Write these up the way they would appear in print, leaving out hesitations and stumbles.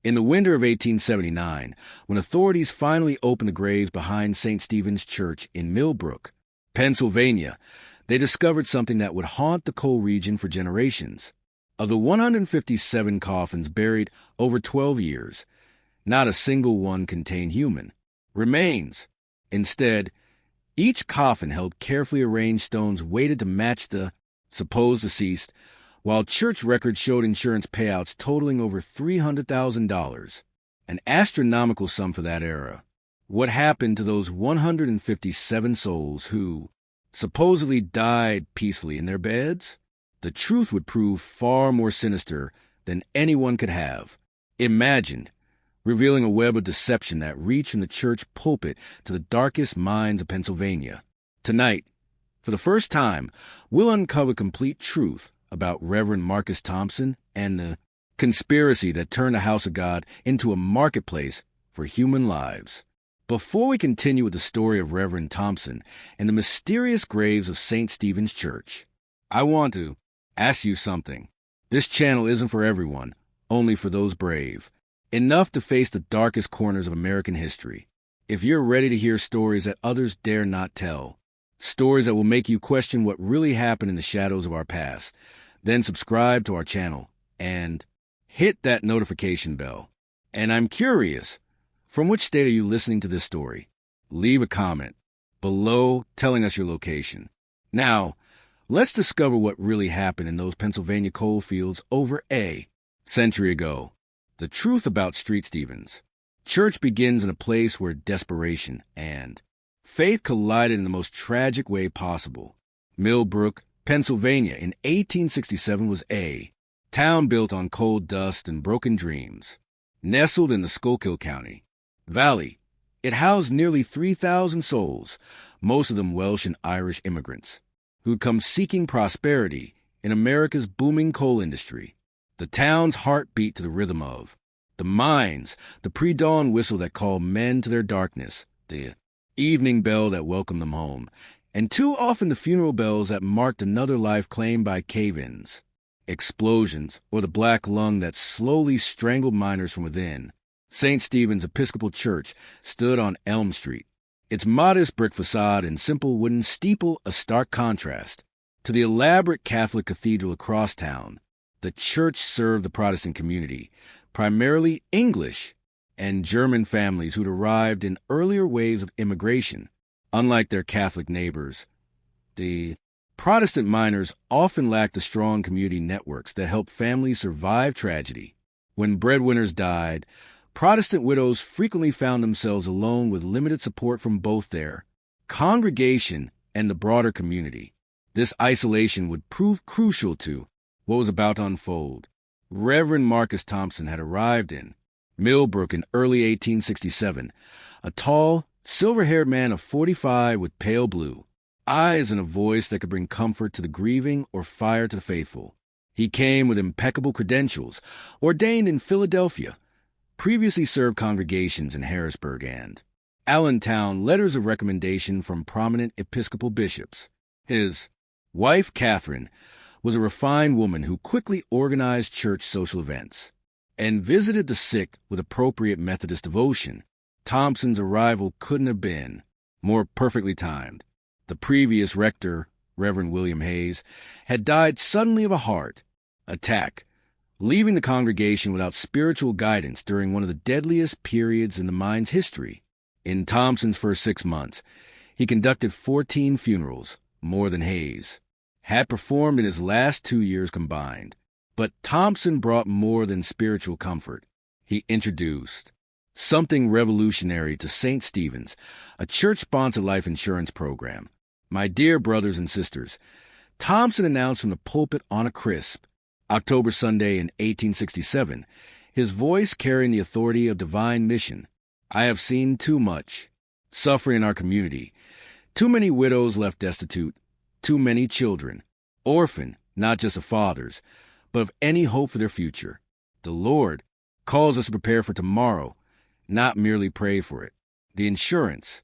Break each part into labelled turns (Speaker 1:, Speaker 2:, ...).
Speaker 1: In the winter of 1879, when authorities finally opened the graves behind St. Stephen's Church in Millbrook, Pennsylvania, they discovered something that would haunt the coal region for generations. Of the 157 coffins buried over 12 years, not a single one contained human remains. Instead, each coffin held carefully arranged stones weighted to match the supposed deceased, while church records showed insurance payouts totaling over $300,000, an astronomical sum for that era. What happened to those 157 souls who supposedly died peacefully in their beds? The truth would prove far more sinister than anyone could have imagined, revealing a web of deception that reached from the church pulpit to the darkest minds of Pennsylvania. Tonight, for the first time, we'll uncover complete truth about Reverend Marcus Thompson and the conspiracy that turned the house of God into a marketplace for human lives. Before we continue with the story of Reverend Thompson and the mysterious graves of St. Stephen's Church, I want to ask you something. This channel isn't for everyone, only for those brave, enough to face the darkest corners of American history. If you're ready to hear stories that others dare not tell, stories that will make you question what really happened in the shadows of our past, then subscribe to our channel and hit that notification bell. And I'm curious, from which state are you listening to this story? Leave a comment below telling us your location. Now, let's discover what really happened in those Pennsylvania coal fields over a century ago. The truth about Street Stevens. Church begins in a place where desperation and faith collided in the most tragic way possible. Millbrook, Pennsylvania in 1867 was a town built on coal dust and broken dreams. Nestled in the Schuylkill County Valley, it housed nearly 3,000 souls, most of them Welsh and Irish immigrants, who'd come seeking prosperity in America's booming coal industry. The town's heart beat to the rhythm of the mines, the pre-dawn whistle that called men to their darkness, the evening bell that welcomed them home, and too often the funeral bells that marked another life claimed by cave-ins, explosions, or the black lung that slowly strangled miners from within. St. Stephen's Episcopal Church stood on Elm Street, its modest brick facade and simple wooden steeple a stark contrast to the elaborate Catholic cathedral across town. The church served the Protestant community, primarily English and German families who'd arrived in earlier waves of immigration. Unlike their Catholic neighbors, the Protestant miners often lacked the strong community networks that helped families survive tragedy. When breadwinners died, Protestant widows frequently found themselves alone with limited support from both their congregation and the broader community. This isolation would prove crucial to what was about to unfold. Reverend Marcus Thompson had arrived in Millbrook in early 1867, a tall, silver-haired man of 45 with pale blue eyes and a voice that could bring comfort to the grieving or fire to the faithful. He came with impeccable credentials, ordained in Philadelphia, previously served congregations in Harrisburg and Allentown, letters of recommendation from prominent Episcopal bishops. His wife, Catherine, was a refined woman who quickly organized church social events and visited the sick with appropriate Methodist devotion. Thompson's arrival couldn't have been more perfectly timed. The previous rector, Reverend William Hayes, had died suddenly of a heart attack, leaving the congregation without spiritual guidance during one of the deadliest periods in the mine's history. In Thompson's first 6 months, he conducted 14 funerals, more than Hayes had performed in his last 2 years combined. But Thompson brought more than spiritual comfort. He introduced something revolutionary to St. Stephen's, a church-sponsored life insurance program. My dear brothers and sisters, Thompson announced from the pulpit on a crisp October Sunday in 1867, his voice carrying the authority of divine mission. I have seen too much suffering in our community, too many widows left destitute, too many children, orphaned, not just of fathers, but of any hope for their future. The Lord calls us to prepare for tomorrow, not merely pray for it. The insurance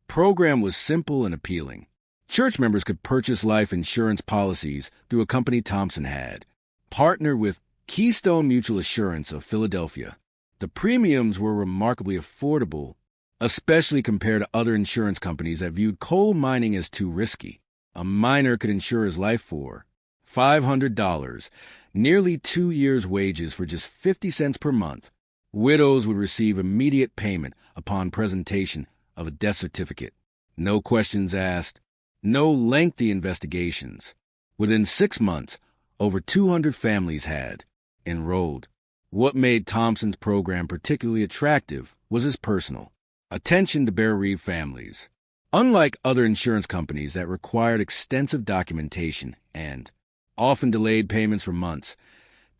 Speaker 1: program was simple and appealing. Church members could purchase life insurance policies through a company Thompson had, partnered with Keystone Mutual Assurance of Philadelphia. The premiums were remarkably affordable, especially compared to other insurance companies that viewed coal mining as too risky. A miner could insure his life for $500, nearly 2 years' wages for just 50 cents per month. Widows would receive immediate payment upon presentation of a death certificate. No questions asked, no lengthy investigations. Within 6 months, over 200 families had enrolled. What made Thompson's program particularly attractive was his personal attention to bereaved families. Unlike other insurance companies that required extensive documentation and often delayed payments for months,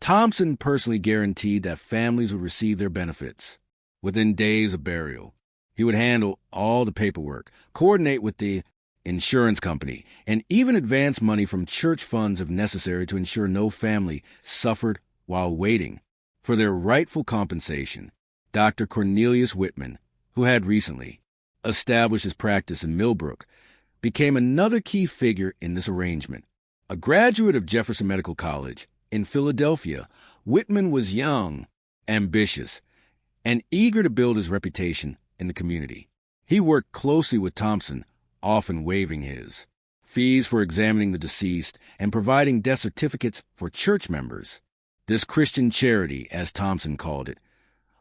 Speaker 1: Thompson personally guaranteed that families would receive their benefits within days of burial. He would handle all the paperwork, coordinate with the insurance company, and even advance money from church funds if necessary to ensure no family suffered while waiting for their rightful compensation. Dr. Cornelius Whitman, who had recently established his practice in Millbrook, became another key figure in this arrangement. A graduate of Jefferson Medical College in Philadelphia, Whitman was young, ambitious, and eager to build his reputation in the community. He worked closely with Thompson, often waiving his fees for examining the deceased and providing death certificates for church members. This Christian charity, as Thompson called it,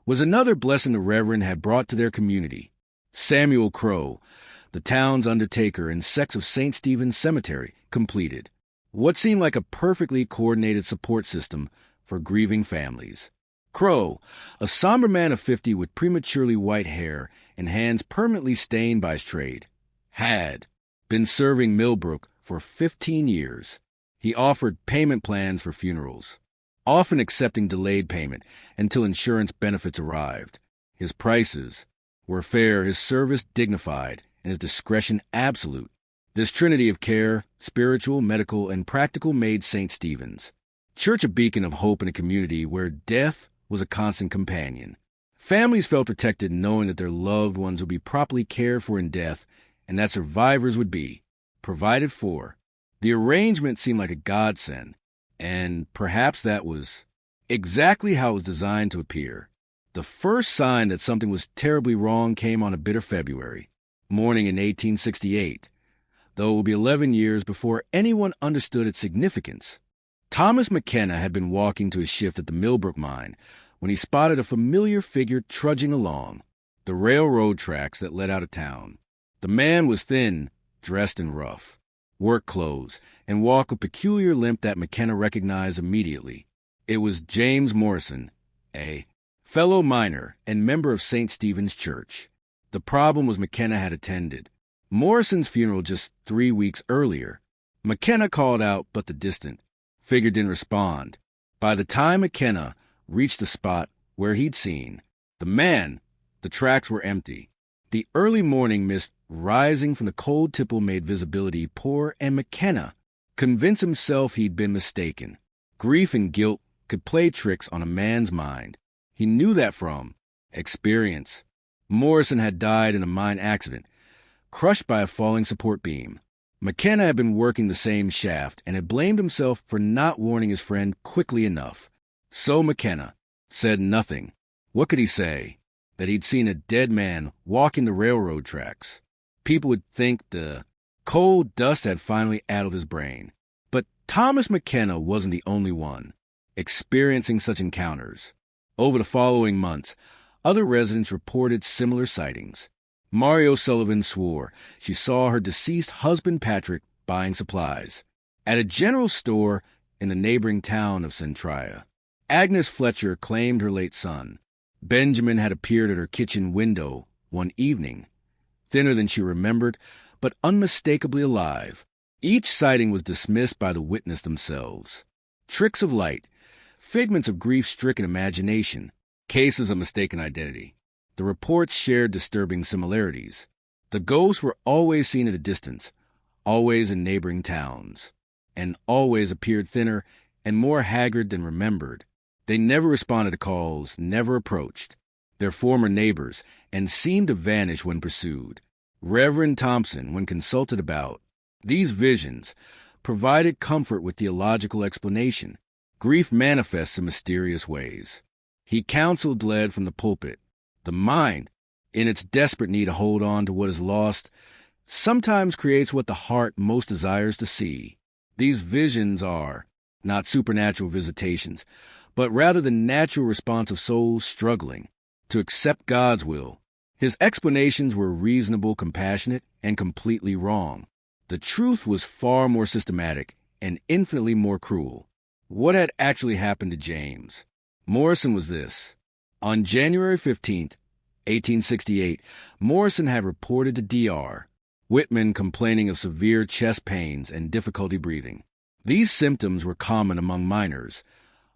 Speaker 1: was another blessing the Reverend had brought to their community. Samuel Crow, the town's undertaker and sex of St. Stephen's Cemetery, completed what seemed like a perfectly coordinated support system for grieving families. Crow, a somber man of 50 with prematurely white hair and hands permanently stained by his trade, had been serving Millbrook for 15 years. He offered payment plans for funerals, often accepting delayed payment until insurance benefits arrived. His prices were fair, his service dignified, and his discretion absolute. This trinity of care, spiritual, medical, and practical, made St. Stephen's Church a beacon of hope in a community where death was a constant companion. Families felt protected knowing that their loved ones would be properly cared for in death and that survivors would be provided for. The arrangement seemed like a godsend, and perhaps that was exactly how it was designed to appear. The first sign that something was terribly wrong came on a bitter February morning in 1868, though it would be 11 years before anyone understood its significance. Thomas McKenna had been walking to his shift at the Millbrook mine when he spotted a familiar figure trudging along the railroad tracks that led out of town. The man was thin, dressed in rough work clothes, and walked with peculiar limp that McKenna recognized immediately. It was James Morrison, a fellow miner and member of St. Stephen's Church. The problem was McKenna had attended Morrison's funeral just 3 weeks earlier. McKenna called out, but the distant figure didn't respond. By the time McKenna reached the spot where he'd seen the man, the tracks were empty. The early morning mist rising from the cold tipple made visibility poor, and McKenna convinced himself he'd been mistaken. Grief and guilt could play tricks on a man's mind. He knew that from experience. Morrison had died in a mine accident, crushed by a falling support beam. McKenna had been working the same shaft and had blamed himself for not warning his friend quickly enough. So McKenna said nothing. What could he say? That he'd seen a dead man walking the railroad tracks. People would think the coal dust had finally addled his brain. But Thomas McKenna wasn't the only one experiencing such encounters. Over the following months, other residents reported similar sightings. Mario Sullivan swore she saw her deceased husband Patrick buying supplies at a general store in the neighboring town of Centraia. Agnes Fletcher claimed her late son, Benjamin, had appeared at her kitchen window one evening, thinner than she remembered, but unmistakably alive. Each sighting was dismissed by the witness themselves. Tricks of light, figments of grief-stricken imagination, cases of mistaken identity. The reports shared disturbing similarities. The ghosts were always seen at a distance, always in neighboring towns, and always appeared thinner and more haggard than remembered. They never responded to calls, never approached their former neighbors, and seemed to vanish when pursued. Reverend Thompson, when consulted about these visions, provided comfort with theological explanation. Grief manifests in mysterious ways. He counseled led from the pulpit. The mind, in its desperate need to hold on to what is lost, sometimes creates what the heart most desires to see. These visions are not supernatural visitations, but rather the natural response of souls struggling to accept God's will. His explanations were reasonable, compassionate, and completely wrong. The truth was far more systematic and infinitely more cruel. What had actually happened to James Morrison was this. On January 15th, 1868, Morrison had reported to Dr. Whitman complaining of severe chest pains and difficulty breathing. These symptoms were common among miners,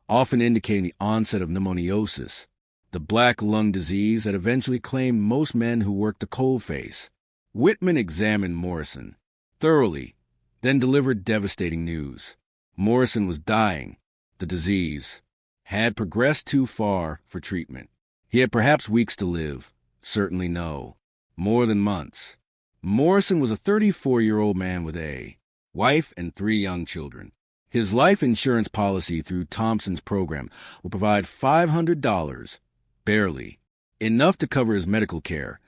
Speaker 1: often indicating the onset of pneumoniosis, the black lung disease that eventually claimed most men who worked the coalface. Whitman examined Morrison thoroughly, then delivered devastating news. Morrison was dying. The disease had progressed too far for treatment. He had perhaps weeks to live. Certainly no. More than months. Morrison was a 34-year-old man with a wife and 3 young children. His life insurance policy through Thompson's program will provide $500, barely, enough to cover his medical care,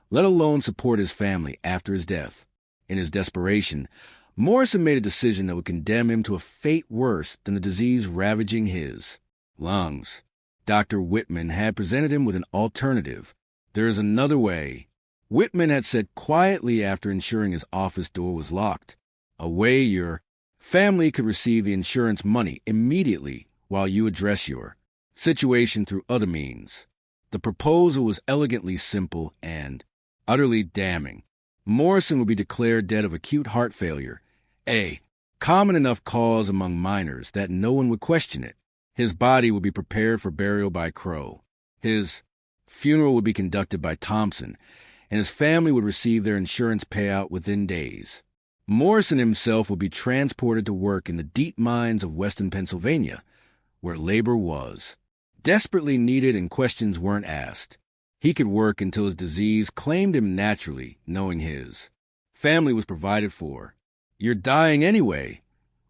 Speaker 1: let alone support his family after his death. In his desperation, Morrison made a decision that would condemn him to a fate worse than the disease ravaging his lungs. Dr. Whitman had presented him with an alternative. There is another way. Whitman had said quietly after ensuring his office door was locked, a way your family could receive the insurance money immediately while you address your situation through other means. The proposal was elegantly simple and utterly damning. Morrison would be declared dead of acute heart failure, a common enough cause among miners that no one would question it. His body would be prepared for burial by Crow. His funeral would be conducted by Thompson, and his family would receive their insurance payout within days. Morrison himself would be transported to work in the deep mines of western Pennsylvania, where labor was desperately needed and questions weren't asked. He could work until his disease claimed him naturally, knowing his family was provided for. "You're dying anyway,"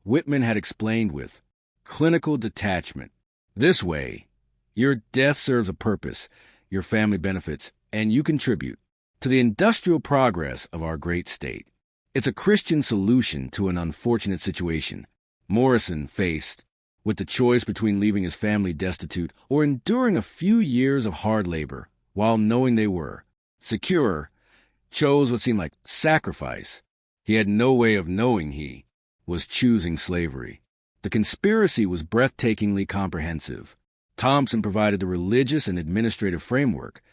Speaker 1: Whitman had explained with clinical detachment. This way, your death serves a purpose, your family benefits, and you contribute to the industrial progress of our great state. It's a Christian solution to an unfortunate situation. Morrison faced with the choice between leaving his family destitute or enduring a few years of hard labor while knowing they were secure, chose what seemed like sacrifice. He had no way of knowing he was choosing slavery. The conspiracy was breathtakingly comprehensive. Thompson provided the religious and administrative framework,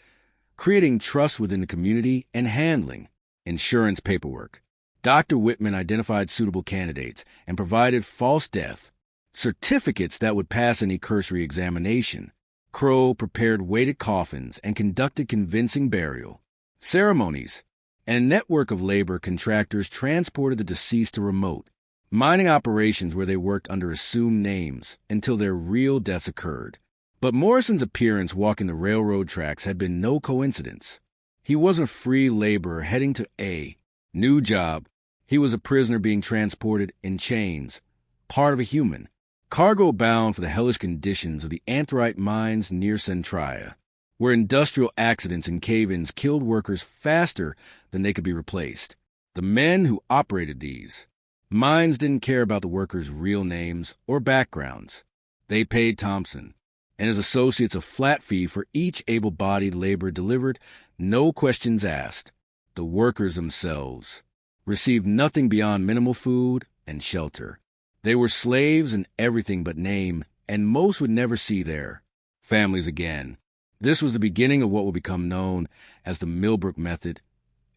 Speaker 1: creating trust within the community and handling insurance paperwork. Dr. Whitman identified suitable candidates and provided false death certificates that would pass any cursory examination. Crow prepared weighted coffins and conducted convincing burial ceremonies, and a network of labor contractors transported the deceased to remote mining operations where they worked under assumed names until their real deaths occurred. But Morrison's appearance walking the railroad tracks had been no coincidence. He wasn't a free laborer heading to a new job. He was a prisoner being transported in chains, part of a human, cargo bound for the hellish conditions of the anthrite mines near Centraia, where industrial accidents and cave-ins killed workers faster than they could be replaced. The men who operated these mines didn't care about the workers' real names or backgrounds. They paid Thompson and his associates a flat fee for each able-bodied labor delivered, no questions asked. The workers themselves received nothing beyond minimal food and shelter. They were slaves in everything but name, and most would never see their families again. This was the beginning of what will become known as the Millbrook Method,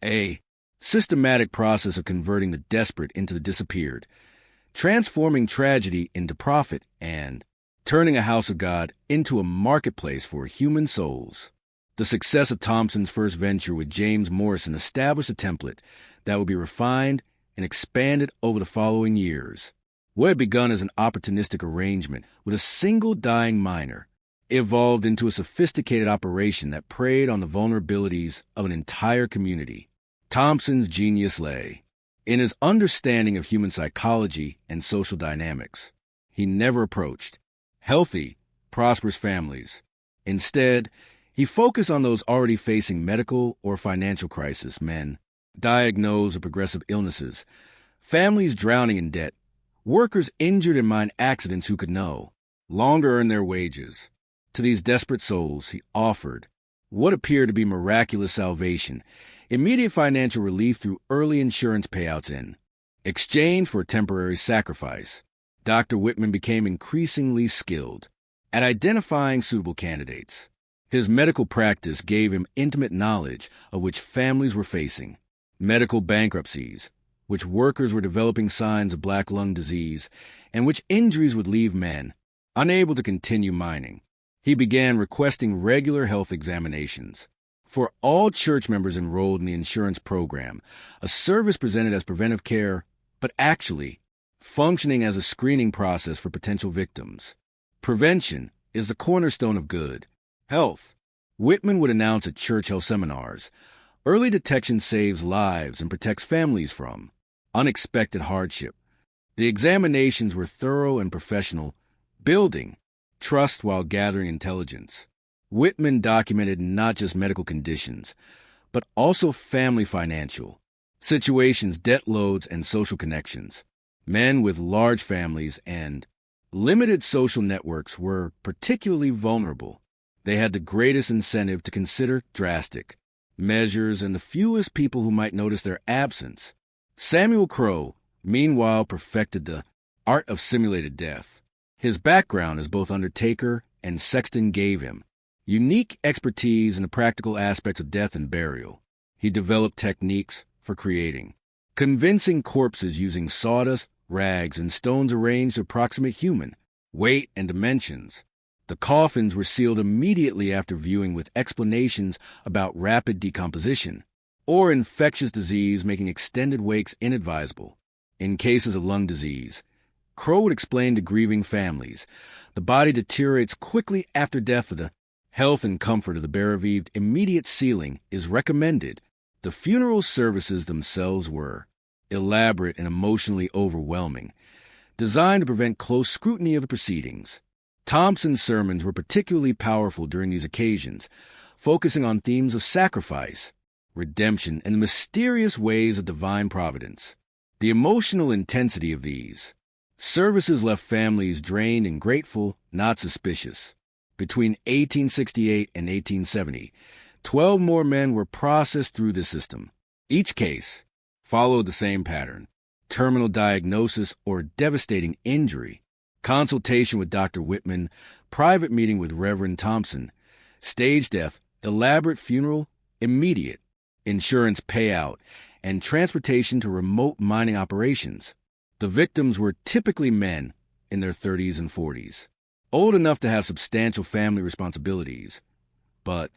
Speaker 1: a systematic process of converting the desperate into the disappeared, transforming tragedy into profit, and turning a house of God into a marketplace for human souls. The success of Thompson's first venture with James Morrison established a template that would be refined and expanded over the following years. What had begun as an opportunistic arrangement with a single dying miner evolved into a sophisticated operation that preyed on the vulnerabilities of an entire community. Thompson's genius lay in his understanding of human psychology and social dynamics. He never approached healthy, prosperous families Instead, he focused on those already facing medical or financial crisis, men diagnosed with progressive illnesses, families drowning in debt, workers injured in mine accidents who could no longer earn their wages. To these desperate souls, he offered what appeared to be miraculous salvation, immediate financial relief through early insurance payouts in exchange for a temporary sacrifice. Dr. Whitman became increasingly skilled at identifying suitable candidates. His medical practice gave him intimate knowledge of which families were facing medical bankruptcies, which workers were developing signs of black lung disease, and which injuries would leave men unable to continue mining. He began requesting regular health examinations for all church members enrolled in the insurance program, a service presented as preventive care, but actually functioning as a screening process for potential victims. Prevention is the cornerstone of good health. Whitman would announce at church health seminars, early detection saves lives and protects families from unexpected hardship. The examinations were thorough and professional, building trust while gathering intelligence. Whitman documented not just medical conditions, but also family financial situations, debt loads, and social connections. Men with large families and limited social networks were particularly vulnerable. They had the greatest incentive to consider drastic measures and the fewest people who might notice their absence. Samuel Crowe, meanwhile, perfected the art of simulated death. His background as both undertaker and sexton gave him unique expertise in the practical aspects of death and burial. He developed techniques for creating convincing corpses using sawdust, rags, and stones arranged to approximate human weight and dimensions. The coffins were sealed immediately after viewing, with explanations about rapid decomposition or infectious disease making extended wakes inadvisable. In cases of lung disease, Crowe would explain to grieving families, the body deteriorates quickly after death. For the health and comfort of the bereaved, immediate sealing is recommended. The funeral services themselves were elaborate and emotionally overwhelming, designed to prevent close scrutiny of the proceedings. Thompson's sermons were particularly powerful during these occasions, focusing on themes of sacrifice, redemption, and the mysterious ways of divine providence. The emotional intensity of these services left families drained and grateful, not suspicious. Between 1868 and 1870, 12 more men were processed through this system. Each case followed the same pattern: terminal diagnosis or devastating injury, consultation with Dr. Whitman, private meeting with Reverend Thompson, stage death, elaborate funeral, immediate insurance payout, and transportation to remote mining operations. The victims were typically men in their 30s and 40s, old enough to have substantial family responsibilities, but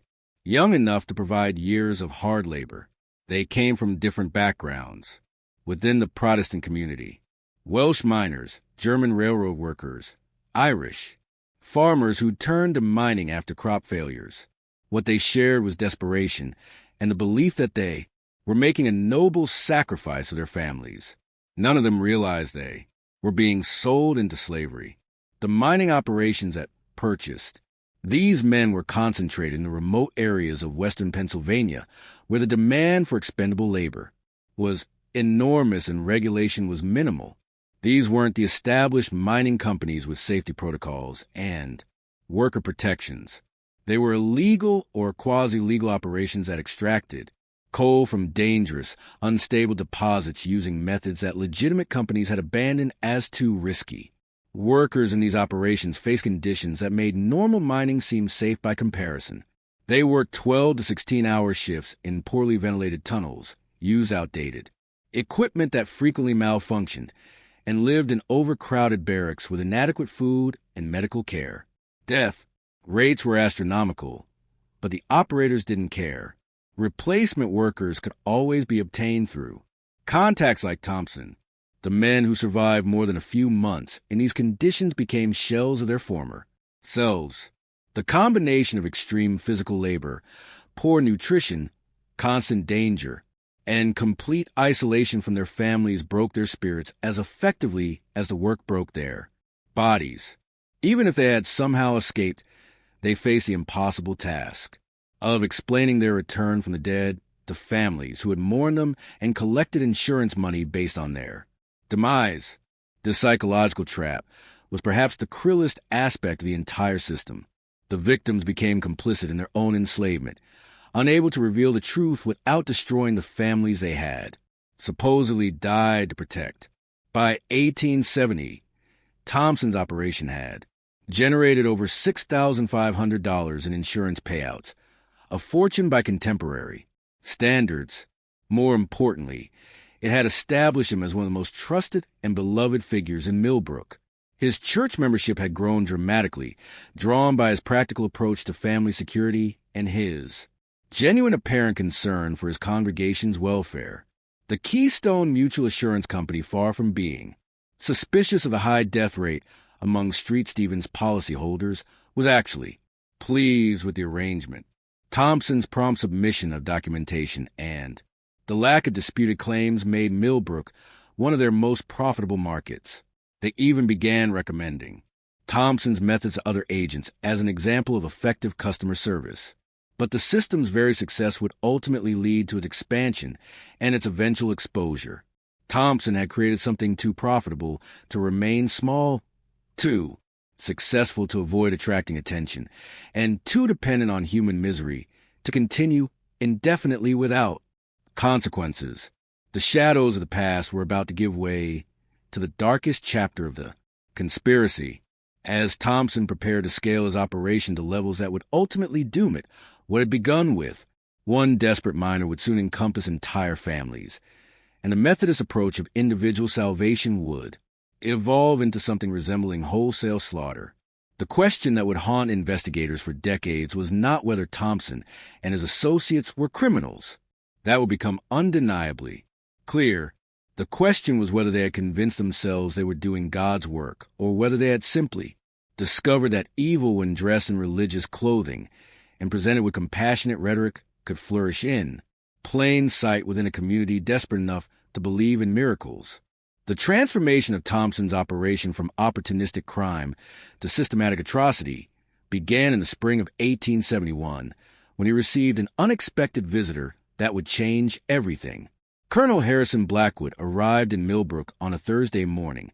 Speaker 1: young enough to provide years of hard labor. They came from different backgrounds within the Protestant community: Welsh miners, German railroad workers, Irish, farmers who turned to mining after crop failures. What they shared was desperation and the belief that they were making a noble sacrifice of their families. None of them realized they were being sold into slavery. The mining operations that purchased these men were concentrated in the remote areas of western Pennsylvania, where the demand for expendable labor was enormous and regulation was minimal. These weren't the established mining companies with safety protocols and worker protections. They were illegal or quasi-legal operations that extracted coal from dangerous, unstable deposits using methods that legitimate companies had abandoned as too risky. Workers in these operations faced conditions that made normal mining seem safe by comparison. They worked 12 to 16-hour shifts in poorly ventilated tunnels, used outdated equipment that frequently malfunctioned, and lived in overcrowded barracks with inadequate food and medical care. Death rates were astronomical, but the operators didn't care. Replacement workers could always be obtained through contacts like Thompson. The men who survived more than a few months in these conditions became shells of their former selves. The combination of extreme physical labor, poor nutrition, constant danger, and complete isolation from their families broke their spirits as effectively as the work broke their bodies. Even if they had somehow escaped they faced the impossible task of explaining their return from the dead to families who had mourned them and collected insurance money based on their demise. This psychological trap was perhaps the cruelest aspect of the entire system. The victims became complicit in their own enslavement, unable to reveal the truth without destroying the families they had supposedly died to protect. By 1870, Thompson's operation had generated over $6,500 in insurance payouts, a fortune by contemporary standards. More importantly, it had established him as one of the most trusted and beloved figures in Millbrook. His church membership had grown dramatically, drawn by his practical approach to family security and his genuine apparent concern for his congregation's welfare. The Keystone Mutual Assurance Company, far from being suspicious of the high death rate among Street Stevens policyholders, was actually pleased with the arrangement. Thompson's prompt submission of documentation and the lack of disputed claims made Millbrook one of their most profitable markets. They even began recommending Thompson's methods to other agents as an example of effective customer service. But the system's very success would ultimately lead to its expansion and its eventual exposure. Thompson had created something too profitable to remain small, too successful to avoid attracting attention, and too dependent on human misery to continue indefinitely without consequences. The shadows of the past were about to give way to the darkest chapter of the conspiracy. As Thompson prepared to scale his operation to levels that would ultimately doom it, what had begun with one desperate miner would soon encompass entire families, and the Methodist approach of individual salvation would evolve into something resembling wholesale slaughter. The question that would haunt investigators for decades was not whether Thompson and his associates were criminals. That would become undeniably clear. The question was whether they had convinced themselves they were doing God's work, or whether they had simply discovered that evil, when dressed in religious clothing and presented with compassionate rhetoric, could flourish in plain sight within a community desperate enough to believe in miracles. The transformation of Thompson's operation from opportunistic crime to systematic atrocity began in the spring of 1871, when he received an unexpected visitor that would change everything. Colonel Harrison Blackwood arrived in Millbrook on a Thursday morning,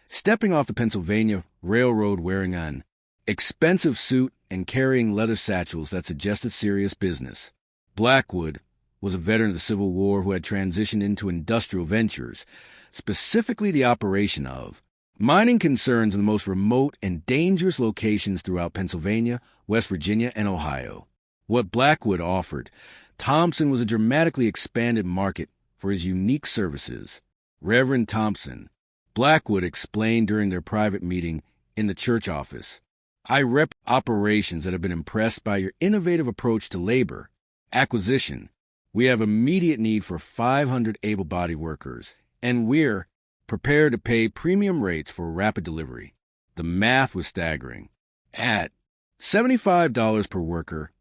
Speaker 1: stepping off the Pennsylvania Railroad wearing an expensive suit and carrying leather satchels that suggested serious business. Blackwood was a veteran of the Civil War who had transitioned into industrial ventures, specifically the operation of mining concerns in the most remote and dangerous locations throughout Pennsylvania, West Virginia, and Ohio. What Blackwood offered Thompson was a dramatically expanded market for his unique services. Reverend Thompson, Blackwood explained during their private meeting in the church office, "I rep operations that have been impressed by your innovative approach to labor acquisition. We have immediate need for 500 able-bodied workers, and we're prepared to pay premium rates for rapid delivery." The math was staggering. At $75 per worker,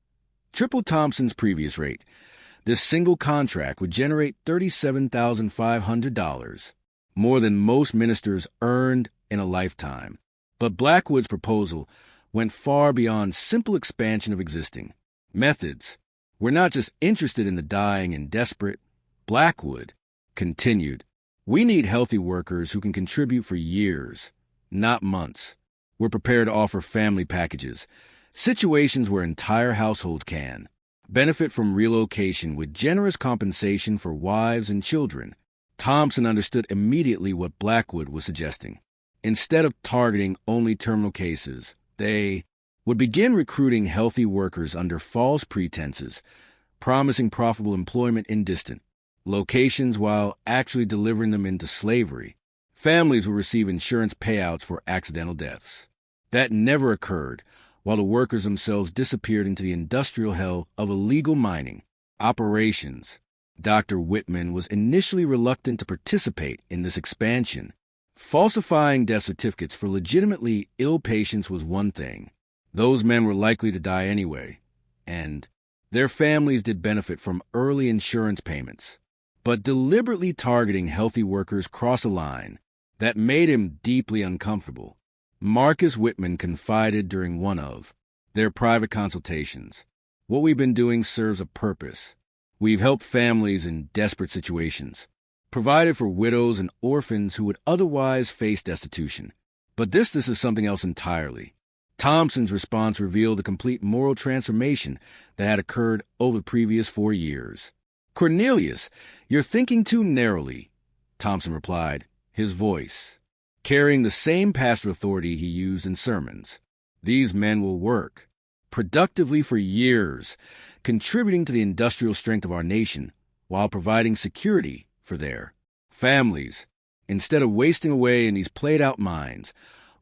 Speaker 1: triple Thompson's previous rate, this single contract would generate $37,500, more than most ministers earned in a lifetime. But Blackwood's proposal went far beyond simple expansion of existing methods. "We're not just interested in the dying and desperate," Blackwood continued. "We need healthy workers who can contribute for years, not months. We're prepared to offer family packages, situations where entire households can benefit from relocation with generous compensation for wives and children." Thompson understood immediately what Blackwood was suggesting. Instead of targeting only terminal cases, they would begin recruiting healthy workers under false pretenses, promising profitable employment in distant locations while actually delivering them into slavery. Families would receive insurance payouts for accidental deaths. That never occurred, while the workers themselves disappeared into the industrial hell of illegal mining operations. Dr. Whitman was initially reluctant to participate in this expansion. Falsifying death certificates for legitimately ill patients was one thing. Those men were likely to die anyway, and their families did benefit from early insurance payments. But deliberately targeting healthy workers crossed a line that made him deeply uncomfortable. Marcus Whitman confided during one of They're private consultations. What we've been doing serves a purpose. We've helped families in desperate situations, provided for widows and orphans who would otherwise face destitution. But this is something else entirely. Thompson's response revealed the complete moral transformation that had occurred over the previous 4 years. "Cornelius, you're thinking too narrowly," Thompson replied, his voice carrying the same pastoral authority he used in sermons. "These men will work productively for years, contributing to the industrial strength of our nation while providing security for their families, instead of wasting away in these played-out mines,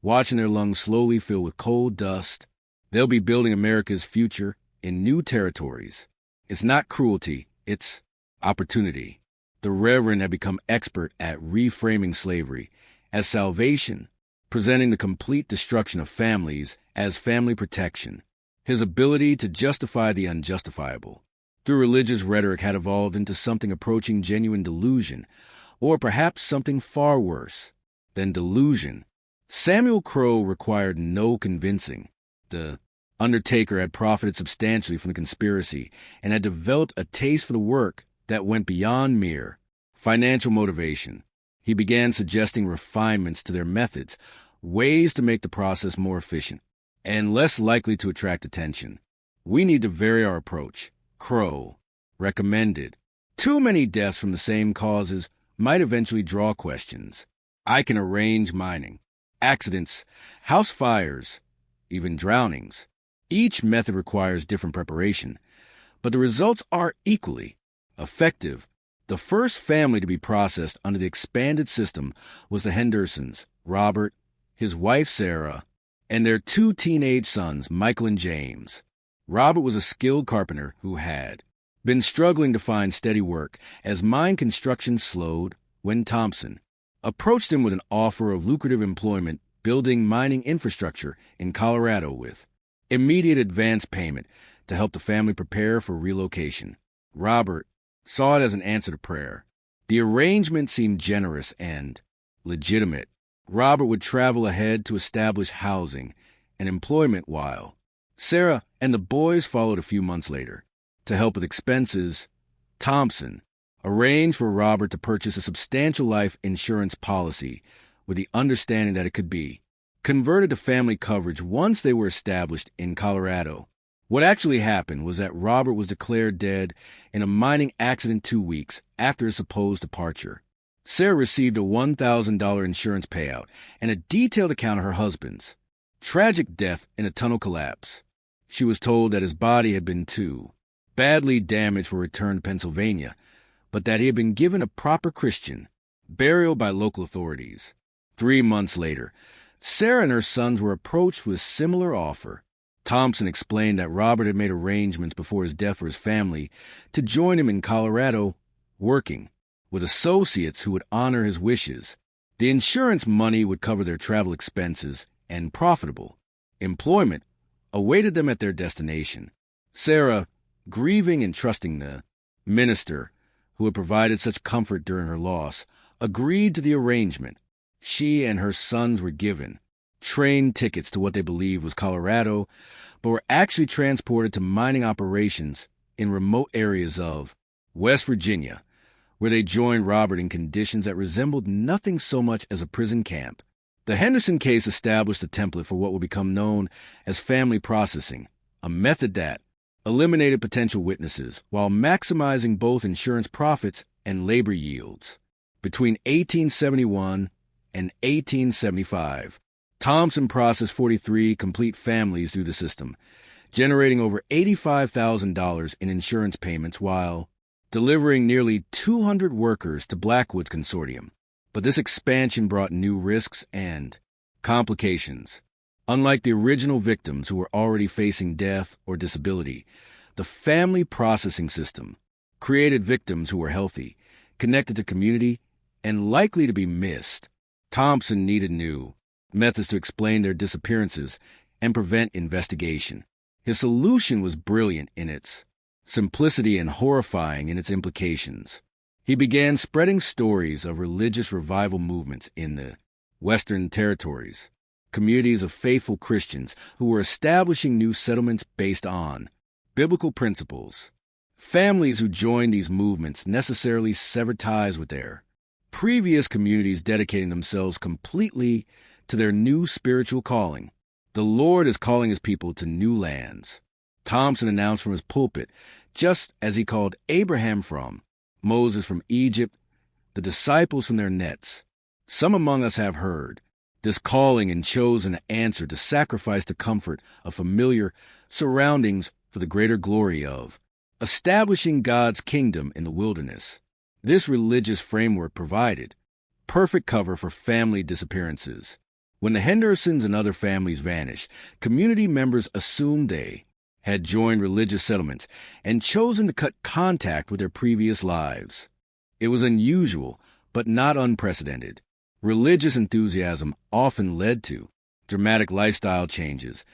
Speaker 1: watching their lungs slowly fill with coal dust. They'll be building America's future in new territories. It's not cruelty, it's opportunity." The Reverend had become expert at reframing slavery as salvation, presenting the complete destruction of families as family protection. His ability to justify the unjustifiable through religious rhetoric had evolved into something approaching genuine delusion, or perhaps something far worse than delusion. Samuel Crow required no convincing. The undertaker had profited substantially from the conspiracy and had developed a taste for the work that went beyond mere financial motivation. He began suggesting refinements to their methods, ways to make the process more efficient and less likely to attract attention. "We need to vary our approach," Crow recommended. "Too many deaths from the same causes might eventually draw questions. I can arrange mining, accidents, house fires, even drownings. Each method requires different preparation, but the results are equally effective." The first family to be processed under the expanded system was the Hendersons, Robert, his wife Sarah, and their 2 teenage sons, Michael and James. Robert was a skilled carpenter who had been struggling to find steady work as mine construction slowed when Thompson approached him with an offer of lucrative employment building mining infrastructure in Colorado with immediate advance payment to help the family prepare for relocation. Robert saw it as an answer to prayer. The arrangement seemed generous and legitimate. Robert would travel ahead to establish housing and employment while Sarah and the boys followed a few months later. To help with expenses, Thompson arranged for Robert to purchase a substantial life insurance policy with the understanding that it could be converted to family coverage once they were established in Colorado. What actually happened was that Robert was declared dead in a mining accident 2 weeks after his supposed departure. Sarah received a $1,000 insurance payout and a detailed account of her husband's tragic death in a tunnel collapse. She was told that his body had been too badly damaged for return to Pennsylvania, but that he had been given a proper Christian burial by local authorities. 3 months later, Sarah and her sons were approached with a similar offer. Thompson explained that Robert had made arrangements before his death for his family to join him in Colorado, working with associates who would honor his wishes. The insurance money would cover their travel expenses, and profitable employment awaited them at their destination. Sarah, grieving and trusting the minister who had provided such comfort during her loss, agreed to the arrangement. She and her sons were given train tickets to what they believed was Colorado, but were actually transported to mining operations in remote areas of West Virginia, where they joined Robert in conditions that resembled nothing so much as a prison camp. The Henderson case established a template for what would become known as family processing, a method that eliminated potential witnesses while maximizing both insurance profits and labor yields. Between 1871 and 1875, Thompson processed 43 complete families through the system, generating over $85,000 in insurance payments while delivering nearly 200 workers to Blackwood's consortium. But this expansion brought new risks and complications. Unlike the original victims who were already facing death or disability, the family processing system created victims who were healthy, connected to community, and likely to be missed. Thompson needed new methods to explain their disappearances and prevent investigation. His solution was brilliant in its simplicity and horrifying in its implications. He began spreading stories of religious revival movements in the Western territories, communities of faithful Christians who were establishing new settlements based on biblical principles. Families who joined these movements necessarily severed ties with their previous communities, dedicating themselves completely to their new spiritual calling. The Lord is calling his people to new lands. Thompson announced from his pulpit, just as he called Abraham from Moses from Egypt, the disciples from their nets. Some among us have heard this calling and chosen an answer to sacrifice the comfort of familiar surroundings for the greater glory of establishing God's kingdom in the wilderness. This religious framework provided perfect cover for family disappearances. When the Hendersons and other families vanished, community members assumed they had joined religious settlements and chosen to cut contact with their previous lives. It was unusual, but not unprecedented. Religious enthusiasm often led to dramatic lifestyle changes,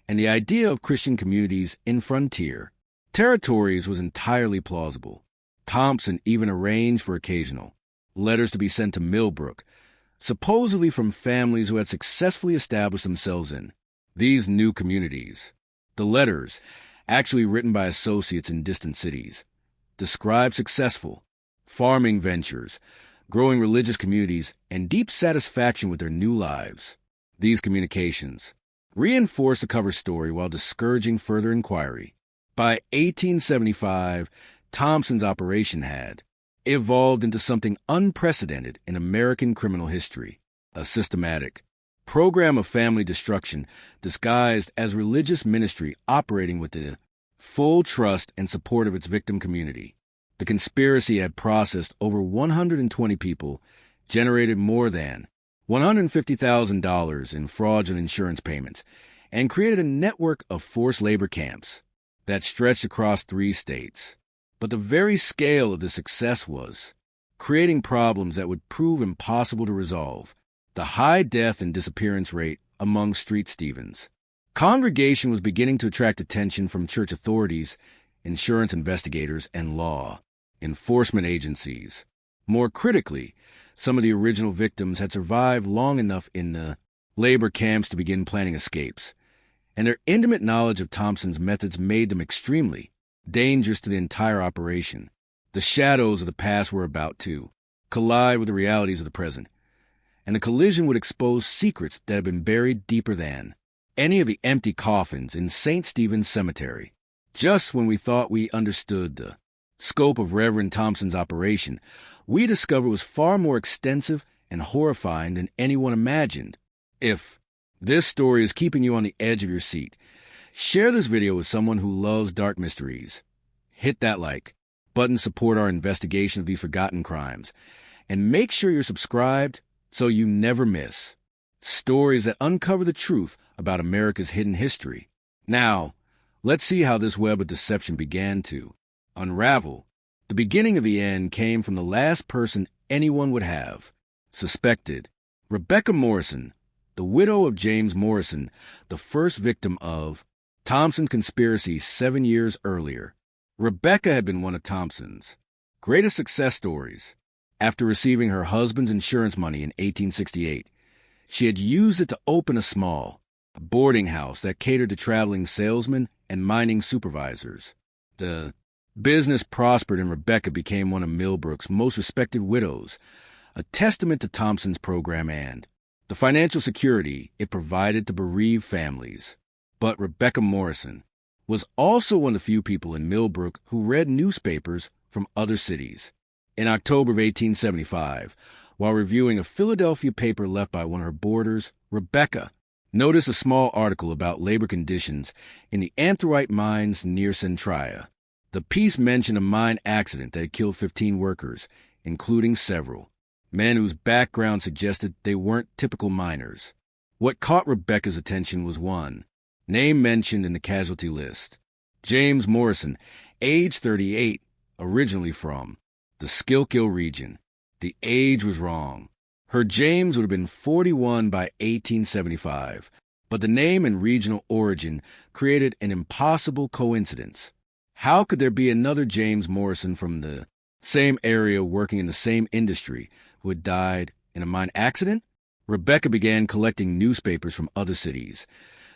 Speaker 1: and the idea of Christian communities in frontier territories was entirely plausible. Thompson even arranged for occasional letters to be sent to Millbrook, supposedly from families who had successfully established themselves in these new communities. The letters, actually written by associates in distant cities, described successful farming ventures, growing religious communities, and deep satisfaction with their new lives. These communications reinforced the cover story while discouraging further inquiry. By 1875, Thompson's operation had evolved into something unprecedented in American criminal history, a systematic program of family destruction disguised as religious ministry operating with the full trust and support of its victim community. The conspiracy had processed over 120 people, generated more than $150,000 in fraudulent insurance payments, and created a network of forced labor camps that stretched across 3 states. But the very scale of the success was creating problems that would prove impossible to resolve. The high death and disappearance rate among street Stevens. Congregation was beginning to attract attention from church authorities, insurance investigators, and law enforcement agencies. More critically, some of the original victims had survived long enough in the labor camps to begin planning escapes, and their intimate knowledge of Thompson's methods made them extremely dangerous to the entire operation. The shadows of the past were about to collide with the realities of the present, and the collision would expose secrets that had been buried deeper than any of the empty coffins in St. Stephen's Cemetery. Just when we thought we understood the scope of Reverend Thompson's operation, we discovered it was far more extensive and horrifying than anyone imagined. If this story is keeping you on the edge of your seat, share this video with someone who loves dark mysteries. Hit that like button, support our investigation of these forgotten crimes, and make sure you're subscribed so you never miss stories that uncover the truth about America's hidden history. Now, let's see how this web of deception began to unravel. The beginning of the end came from the last person anyone would have suspected. Rebecca Morrison, the widow of James Morrison, the first victim of Thompson's conspiracy 7 years earlier. Rebecca had been one of Thompson's greatest success stories. After receiving her husband's insurance money in 1868, she had used it to open a small boarding house that catered to traveling salesmen and mining supervisors. The business prospered, and Rebecca became one of Millbrook's most respected widows, a testament to Thompson's program and the financial security it provided to bereaved families. But Rebecca Morrison was also one of the few people in Millbrook who read newspapers from other cities. In October of 1875, while reviewing a Philadelphia paper left by one of her boarders, Rebecca noticed a small article about labor conditions in the anthrite mines near Centraia. The piece mentioned a mine accident that had killed 15 workers, including several men whose background suggested they weren't typical miners. What caught Rebecca's attention was one name mentioned in the casualty list: James Morrison, age 38, originally from the Schuylkill region. The age was wrong. Her James would have been 41 by 1875, but the name and regional origin created an impossible coincidence. How could there be another James Morrison from the same area working in the same industry who had died in a mine accident? Rebecca began collecting newspapers from other cities,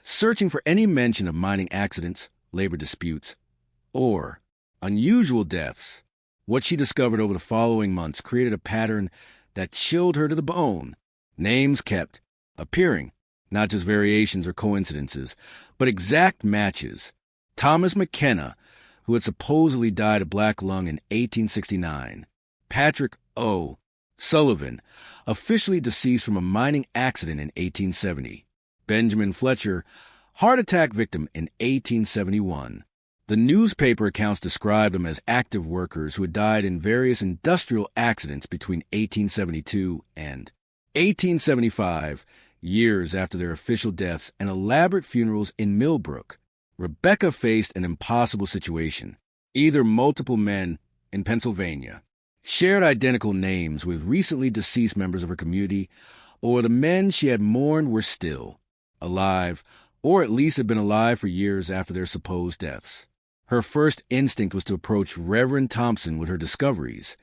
Speaker 1: searching for any mention of mining accidents, labor disputes, or unusual deaths. What she discovered over the following months created a pattern that chilled her to the bone. Names kept appearing, not just variations or coincidences, but exact matches. Thomas McKenna, who had supposedly died of black lung in 1869. Patrick O. Sullivan, officially deceased from a mining accident in 1870. Benjamin Fletcher, heart attack victim in 1871. The newspaper accounts described them as active workers who had died in various industrial accidents between 1872 and 1875, years after their official deaths and elaborate funerals in Millbrook. Rebecca faced an impossible situation. Either multiple men in Pennsylvania shared identical names with recently deceased members of her community, or the men she had mourned were still alive, or at least had been alive for years after their supposed deaths. Her first instinct was to approach Reverend Thompson with her discoveries,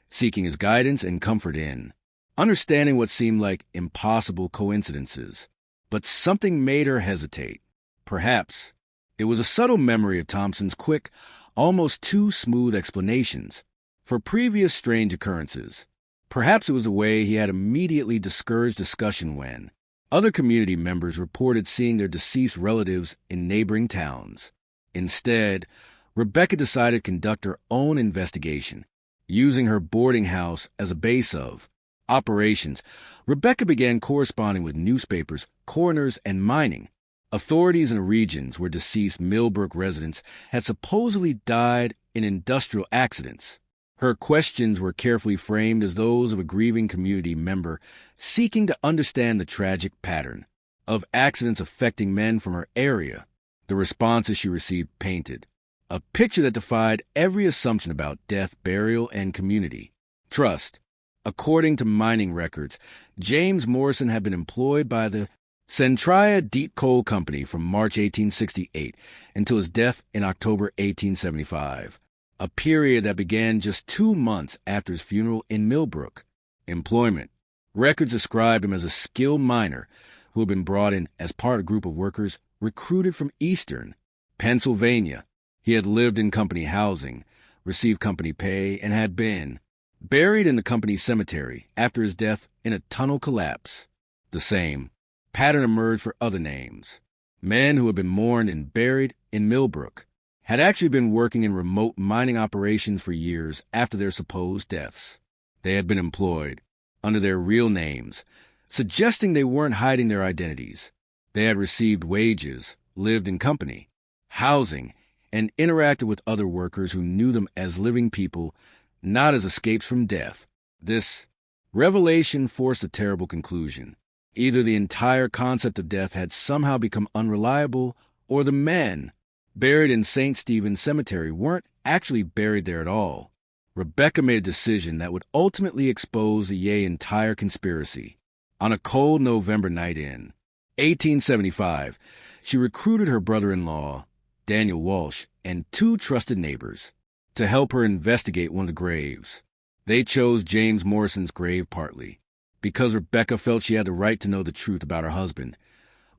Speaker 1: seeking his guidance and comfort in understanding what seemed like impossible coincidences. But something made her hesitate. Perhaps it was a subtle memory of Thompson's quick, almost too smooth explanations for previous strange occurrences. Perhaps it was the way he had immediately discouraged discussion when other community members reported seeing their deceased relatives in neighboring towns. Instead, Rebecca decided to conduct her own investigation, using her boarding house as a base of operations. Rebecca began corresponding with newspapers, coroners, and mining authorities in the regions where deceased Millbrook residents had supposedly died in industrial accidents. Her questions were carefully framed as those of a grieving community member seeking to understand the tragic pattern of accidents affecting men from her area. The responses she received painted a picture that defied every assumption about death, burial, and community trust. According to mining records, James Morrison had been employed by the Centralia Deep Coal Company from March 1868 until his death in October 1875, a period that began just 2 months after his funeral in Millbrook. Employment. Records described him as a skilled miner who had been brought in as part of a group of workers recruited from Eastern Pennsylvania. He had lived in company housing, received company pay, and had been buried in the company cemetery after his death in a tunnel collapse. The same pattern emerged for other names. Men who had been mourned and buried in Millbrook had actually been working in remote mining operations for years after their supposed deaths. They had been employed under their real names, suggesting they weren't hiding their identities. They had received wages, lived in company, housing, and interacted with other workers who knew them as living people, not as escapes from death. This revelation forced a terrible conclusion. Either the entire concept of death had somehow become unreliable, or the men buried in St. Stephen's Cemetery weren't actually buried there at all. Rebecca made a decision that would ultimately expose the entire conspiracy. On a cold November night in 1875, she recruited her brother-in-law, Daniel Walsh, and 2 trusted neighbors to help her investigate one of the graves. They chose James Morrison's grave partly because Rebecca felt she had the right to know the truth about her husband,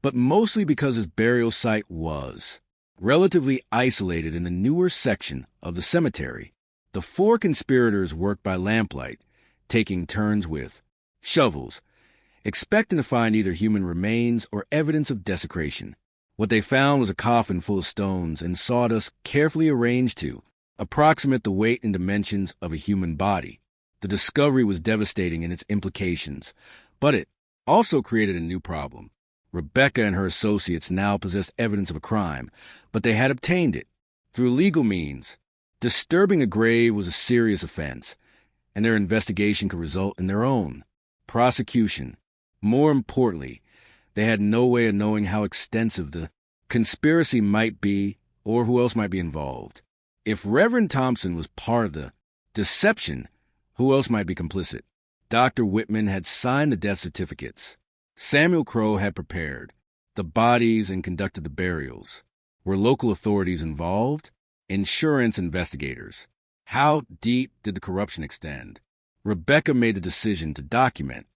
Speaker 1: but mostly because his burial site was relatively isolated in the newer section of the cemetery. The 4 conspirators worked by lamplight, taking turns with shovels, expecting to find either human remains or evidence of desecration. What they found was a coffin full of stones and sawdust carefully arranged to approximate the weight and dimensions of a human body. The discovery was devastating in its implications, but it also created a new problem. Rebecca and her associates now possessed evidence of a crime, but they had obtained it through legal means. Disturbing a grave was a serious offense, and their investigation could result in their own prosecution. More importantly, they had no way of knowing how extensive the conspiracy might be or who else might be involved. If Reverend Thompson was part of the deception, who else might be complicit? Dr. Whitman had signed the death certificates. Samuel Crow had prepared the bodies and conducted the burials. Were local authorities involved? Insurance investigators. How deep did the corruption extend? Rebecca made the decision to document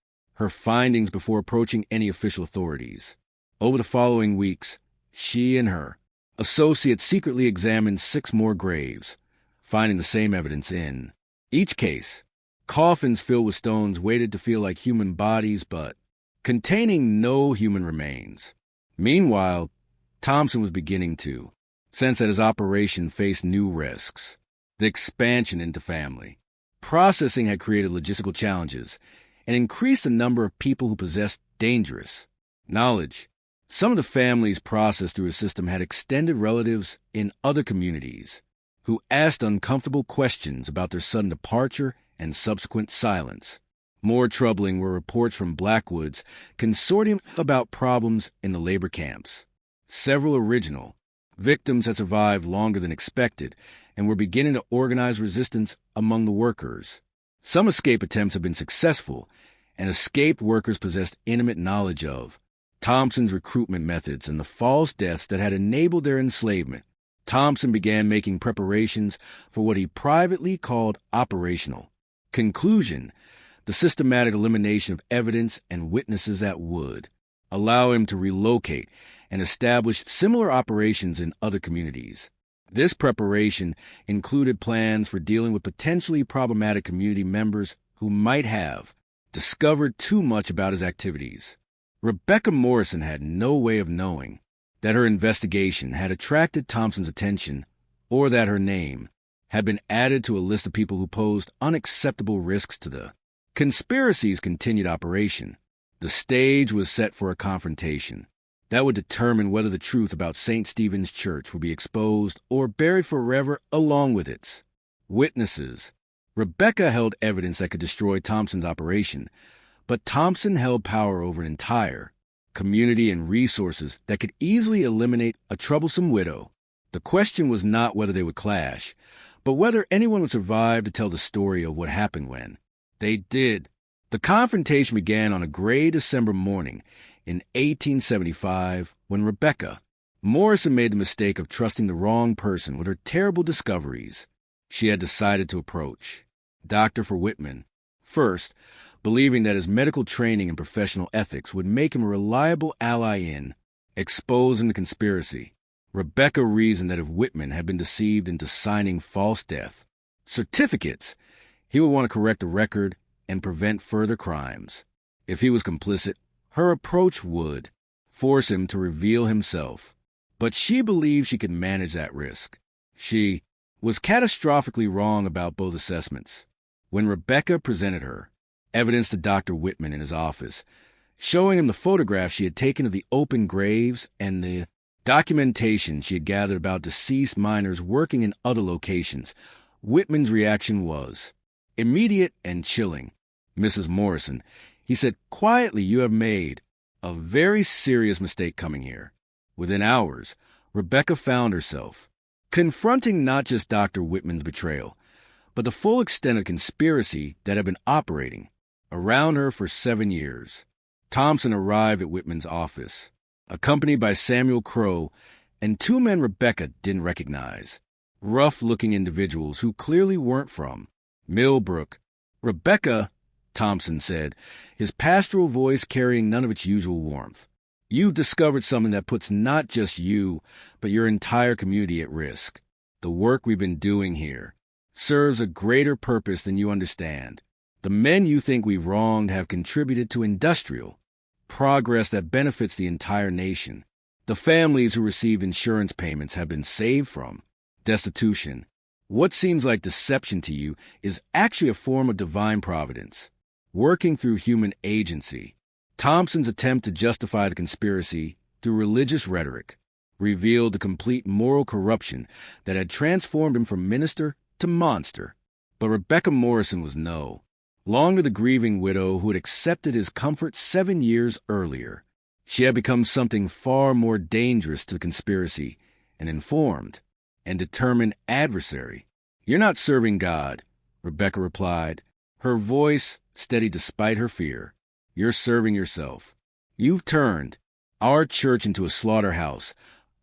Speaker 1: her findings before approaching any official authorities. Over the following weeks, she and her associates secretly examined 6 more graves, finding the same evidence in each case. Coffins filled with stones waited to feel like human bodies, but containing no human remains. Meanwhile, Thompson was beginning to sense that his operation faced new risks. The expansion into family processing had created logistical challenges and increased the number of people who possessed dangerous knowledge. Some of the families processed through his system had extended relatives in other communities who asked uncomfortable questions about their sudden departure and subsequent silence. More troubling were reports from Blackwood's consortium about problems in the labor camps. Several original victims had survived longer than expected and were beginning to organize resistance among the workers. Some escape attempts had been successful, and escaped workers possessed intimate knowledge of Thompson's recruitment methods and the false deaths that had enabled their enslavement. Thompson began making preparations for what he privately called operational conclusion, the systematic elimination of evidence and witnesses that would allow him to relocate and establish similar operations in other communities. This preparation included plans for dealing with potentially problematic community members who might have discovered too much about his activities. Rebecca Morrison had no way of knowing that her investigation had attracted Thompson's attention or that her name had been added to a list of people who posed unacceptable risks to the conspiracy's continued operation. The stage was set for a confrontation that would determine whether the truth about St. Stephen's Church would be exposed or buried forever along with its witnesses. Rebecca held evidence that could destroy Thompson's operation, but Thompson held power over an entire community and resources that could easily eliminate a troublesome widow. The question was not whether they would clash, but whether anyone would survive to tell the story of what happened when they did. The confrontation began on a gray December morning in 1875 when Rebecca Morrison made the mistake of trusting the wrong person with her terrible discoveries. She had decided to approach Dr. Whitman first, believing that his medical training and professional ethics would make him a reliable ally in exposing the conspiracy. Rebecca reasoned that if Whitman had been deceived into signing false death certificates, he would want to correct the record and prevent further crimes. If he was complicit, her approach would force him to reveal himself. But she believed she could manage that risk. She was catastrophically wrong about both assessments. When Rebecca presented her evidence to Dr. Whitman in his office, showing him the photographs she had taken of the open graves and the documentation she had gathered about deceased miners working in other locations, Whitman's reaction was immediate and chilling. "Mrs. Morrison," he said quietly, "you have made a very serious mistake coming here." Within hours, Rebecca found herself confronting not just Dr. Whitman's betrayal, but the full extent of conspiracy that had been operating around her for 7 years. Thompson arrived at Whitman's office, accompanied by Samuel Crow and 2 men Rebecca didn't recognize, rough-looking individuals who clearly weren't from Millbrook. "Rebecca," Thompson said, his pastoral voice carrying none of its usual warmth, "you've discovered something that puts not just you, but your entire community at risk. The work we've been doing here serves a greater purpose than you understand. The men you think we've wronged have contributed to industrial progress that benefits the entire nation. The families who received insurance payments have been saved from destitution. What seems like deception to you is actually a form of divine providence, working through human agency." Thompson's attempt to justify the conspiracy through religious rhetoric revealed the complete moral corruption that had transformed him from minister to monster. But Rebecca Morrison was no longer the grieving widow who had accepted his comfort 7 years earlier. She had become something far more dangerous to the conspiracy, an informed and determined adversary. "You're not serving God," Rebecca replied, her voice steady despite her fear. "You're serving yourself. You've turned our church into a slaughterhouse,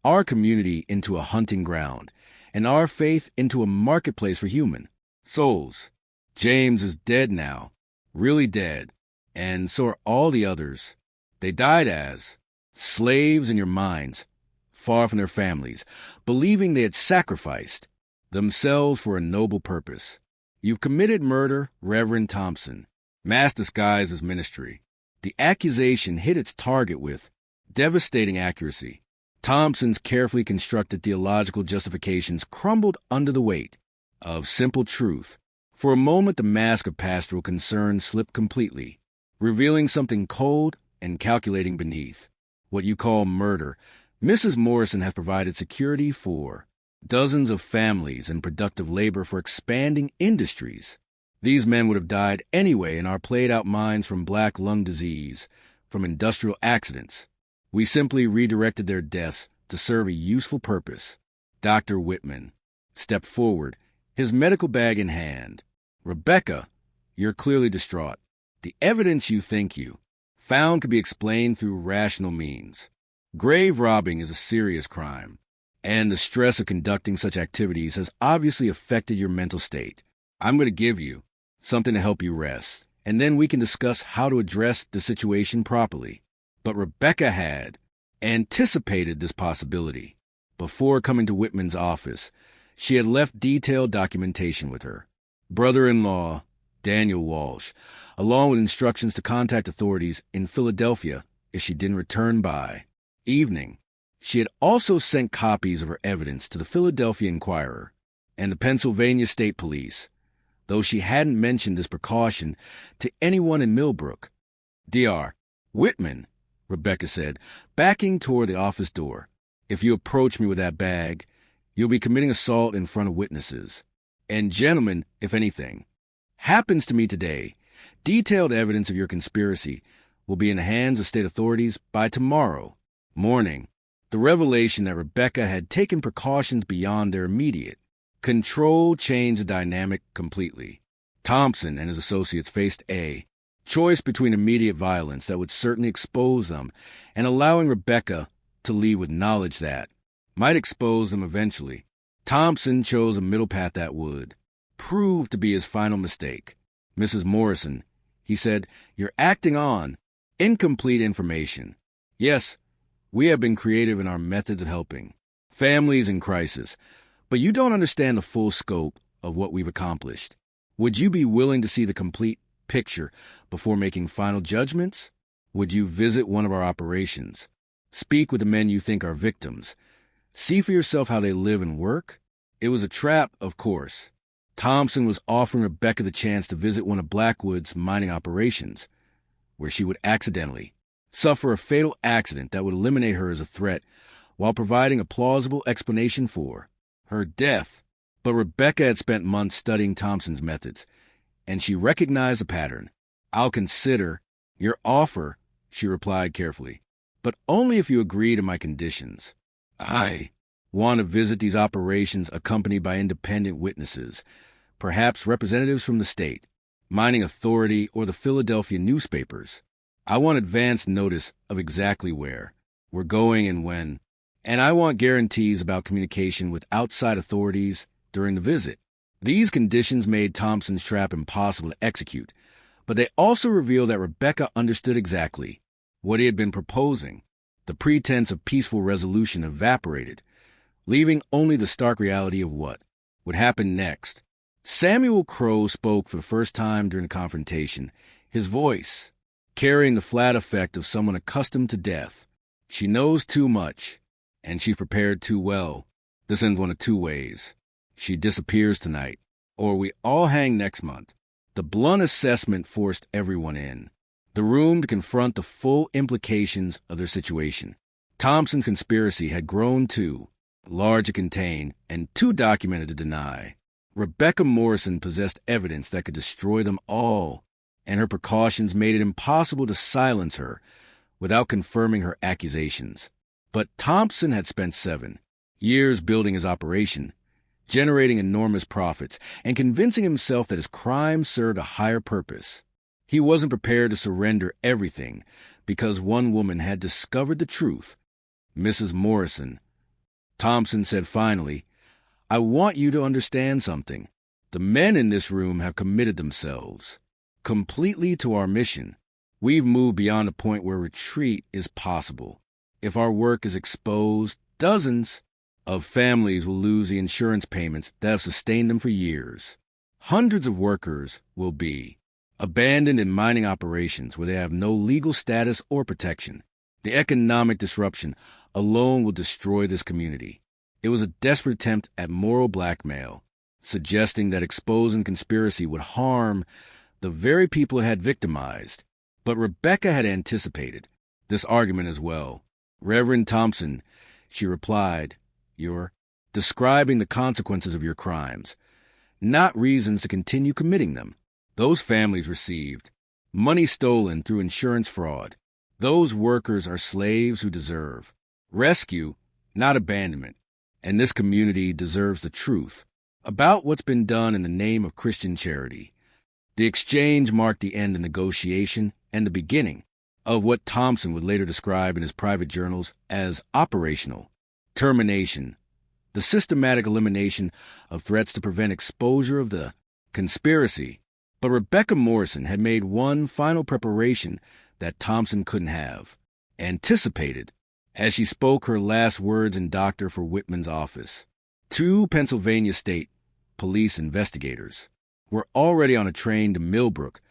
Speaker 1: our community into a hunting ground, and our faith into a marketplace for human souls. James is dead now, really dead, and so are all the others. They died as slaves in your minds, far from their families, believing they had sacrificed themselves for a noble purpose. You've committed murder, Reverend Thompson, mass disguised as ministry. The accusation hit its target with devastating accuracy. Thompson's carefully constructed theological justifications crumbled under the weight of simple truth. For a moment, the mask of pastoral concern slipped completely, revealing something cold and calculating beneath. What you call murder, Mrs. Morrison has provided security for dozens of families and productive labor for expanding industries. These men would have died anyway in our played-out minds from black lung disease, from industrial accidents. We simply redirected their deaths to serve a useful purpose. Dr. Whitman stepped forward, his medical bag in hand. Rebecca, you're clearly distraught. The evidence you think you found could be explained through rational means. Grave robbing is a serious crime, and the stress of conducting such activities has obviously affected your mental state. I'm going to give you something to help you rest, and then we can discuss how to address the situation properly. But Rebecca had anticipated this possibility. Before coming to Whitman's office, she had left detailed documentation with her brother-in-law, Daniel Walsh, along with instructions to contact authorities in Philadelphia if she didn't return by evening. She had also sent copies of her evidence to the Philadelphia Inquirer and the Pennsylvania State Police, though she hadn't mentioned this precaution to anyone in Millbrook. Dr. Whitman, Rebecca said, backing toward the office door. If you approach me with that bag, you'll be committing assault in front of witnesses. And gentlemen, if anything happens to me today, detailed evidence of your conspiracy will be in the hands of state authorities by tomorrow morning. The revelation that Rebecca had taken precautions beyond their immediate control changed the dynamic completely. Thompson and his associates faced a choice between immediate violence that would certainly expose them and allowing Rebecca to leave with knowledge that might expose them eventually. Thompson chose a middle path that would prove to be his final mistake. Mrs. Morrison, he said, you're acting on incomplete information. Yes, we have been creative in our methods of helping families in crisis, but you don't understand the full scope of what we've accomplished. Would you be willing to see the complete picture before making final judgments? Would you visit one of our operations? Speak with the men you think are victims? See for yourself how they live and work? It was a trap, of course. Thompson was offering Rebecca the chance to visit one of Blackwood's mining operations, where she would accidentally suffer a fatal accident that would eliminate her as a threat while providing a plausible explanation for her death. But Rebecca had spent months studying Thompson's methods, and she recognized a pattern. I'll consider your offer, she replied carefully, but only if you agree to my conditions. I want to visit these operations accompanied by independent witnesses, perhaps representatives from the state, mining authority, or the Philadelphia newspapers. I want advance notice of exactly where we're going and when, and I want guarantees about communication with outside authorities during the visit. These conditions made Thompson's trap impossible to execute, but they also revealed that Rebecca understood exactly what he had been proposing. The pretense of peaceful resolution evaporated, leaving only the stark reality of what would happen next. Samuel Crowe spoke for the first time during the confrontation, his voice carrying the flat effect of someone accustomed to death. She knows too much, and she's prepared too well. This ends one of two ways. She disappears tonight, or we all hang next month. The blunt assessment forced everyone in the room to confront the full implications of their situation. Thompson's conspiracy had grown too large to contain and too documented to deny. Rebecca Morrison possessed evidence that could destroy them all, and her precautions made it impossible to silence her without confirming her accusations. But Thompson had spent 7 years building his operation, generating enormous profits, and convincing himself that his crime served a higher purpose. He wasn't prepared to surrender everything because one woman had discovered the truth. Mrs. Morrison, Thompson said finally, I want you to understand something. The men in this room have committed themselves completely to our mission. We've moved beyond the point where retreat is possible. If our work is exposed, dozens of families will lose the insurance payments that have sustained them for years. Hundreds of workers will be abandoned in mining operations where they have no legal status or protection. The economic disruption alone will destroy this community. It was a desperate attempt at moral blackmail, suggesting that exposing conspiracy would harm the very people it had victimized. But Rebecca had anticipated this argument as well. "Reverend Thompson," she replied, "you're describing the consequences of your crimes, not reasons to continue committing them. Those families received money stolen through insurance fraud. Those workers are slaves who deserve rescue, not abandonment. And this community deserves the truth about what's been done in the name of Christian charity." The exchange marked the end of negotiation and the beginning of what Thompson would later describe in his private journals as operational termination, the systematic elimination of threats to prevent exposure of the conspiracy. But Rebecca Morrison had made one final preparation that Thompson couldn't have anticipated as she spoke her last words in Dr. for Whitman's office. 2 Pennsylvania State Police investigators were already on a train to Millbrook,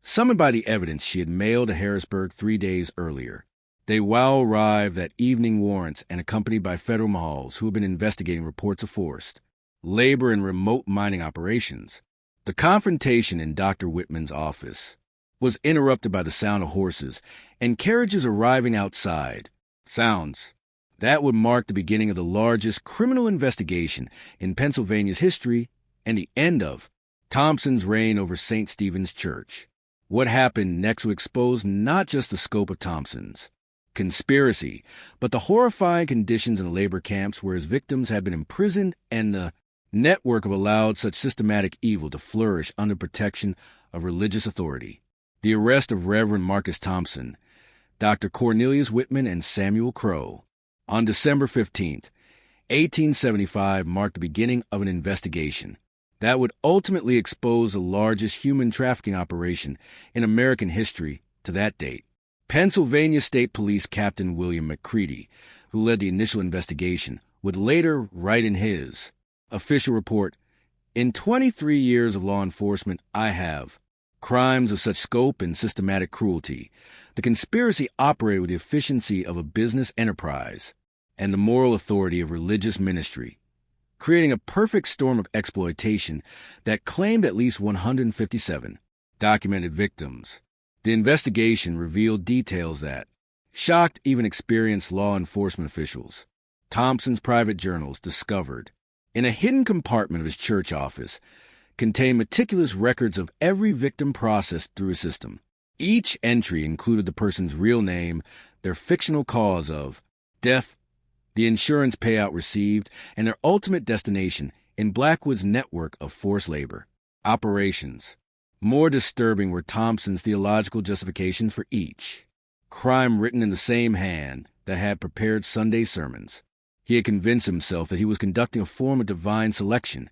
Speaker 1: summoned by the evidence she had mailed to Harrisburg 3 days earlier. They well arrived at evening warrants and accompanied by federal mahals who had been investigating reports of forced labor in remote mining operations. The confrontation in Dr. Whitman's office was interrupted by the sound of horses and carriages arriving outside. Sounds that would mark the beginning of the largest criminal investigation in Pennsylvania's history and the end of Thompson's reign over St. Stephen's Church. What happened next would expose not just the scope of Thompson's conspiracy, but the horrifying conditions in the labor camps where his victims had been imprisoned and the network of allowed such systematic evil to flourish under protection of religious authority. The arrest of Reverend Marcus Thompson, Dr. Cornelius Whitman, and Samuel Crow on December 15th, 1875 marked the beginning of an investigation that would ultimately expose the largest human trafficking operation in American history to that date. Pennsylvania State Police Captain William McCready, who led the initial investigation, would later write in his official report, "In 23 years of law enforcement, I have crimes of such scope and systematic cruelty. The conspiracy operated with the efficiency of a business enterprise and the moral authority of religious ministry, creating a perfect storm of exploitation that claimed at least 157 documented victims." The investigation revealed details that shocked even experienced law enforcement officials. Thompson's private journals, discovered in a hidden compartment of his church office, contained meticulous records of every victim processed through his system. Each entry included the person's real name, their fictional cause of death, the insurance payout received, and their ultimate destination in Blackwood's network of forced labor operations. More disturbing were Thompson's theological justifications for each crime, written in the same hand that had prepared Sunday sermons. He had convinced himself that he was conducting a form of divine selection,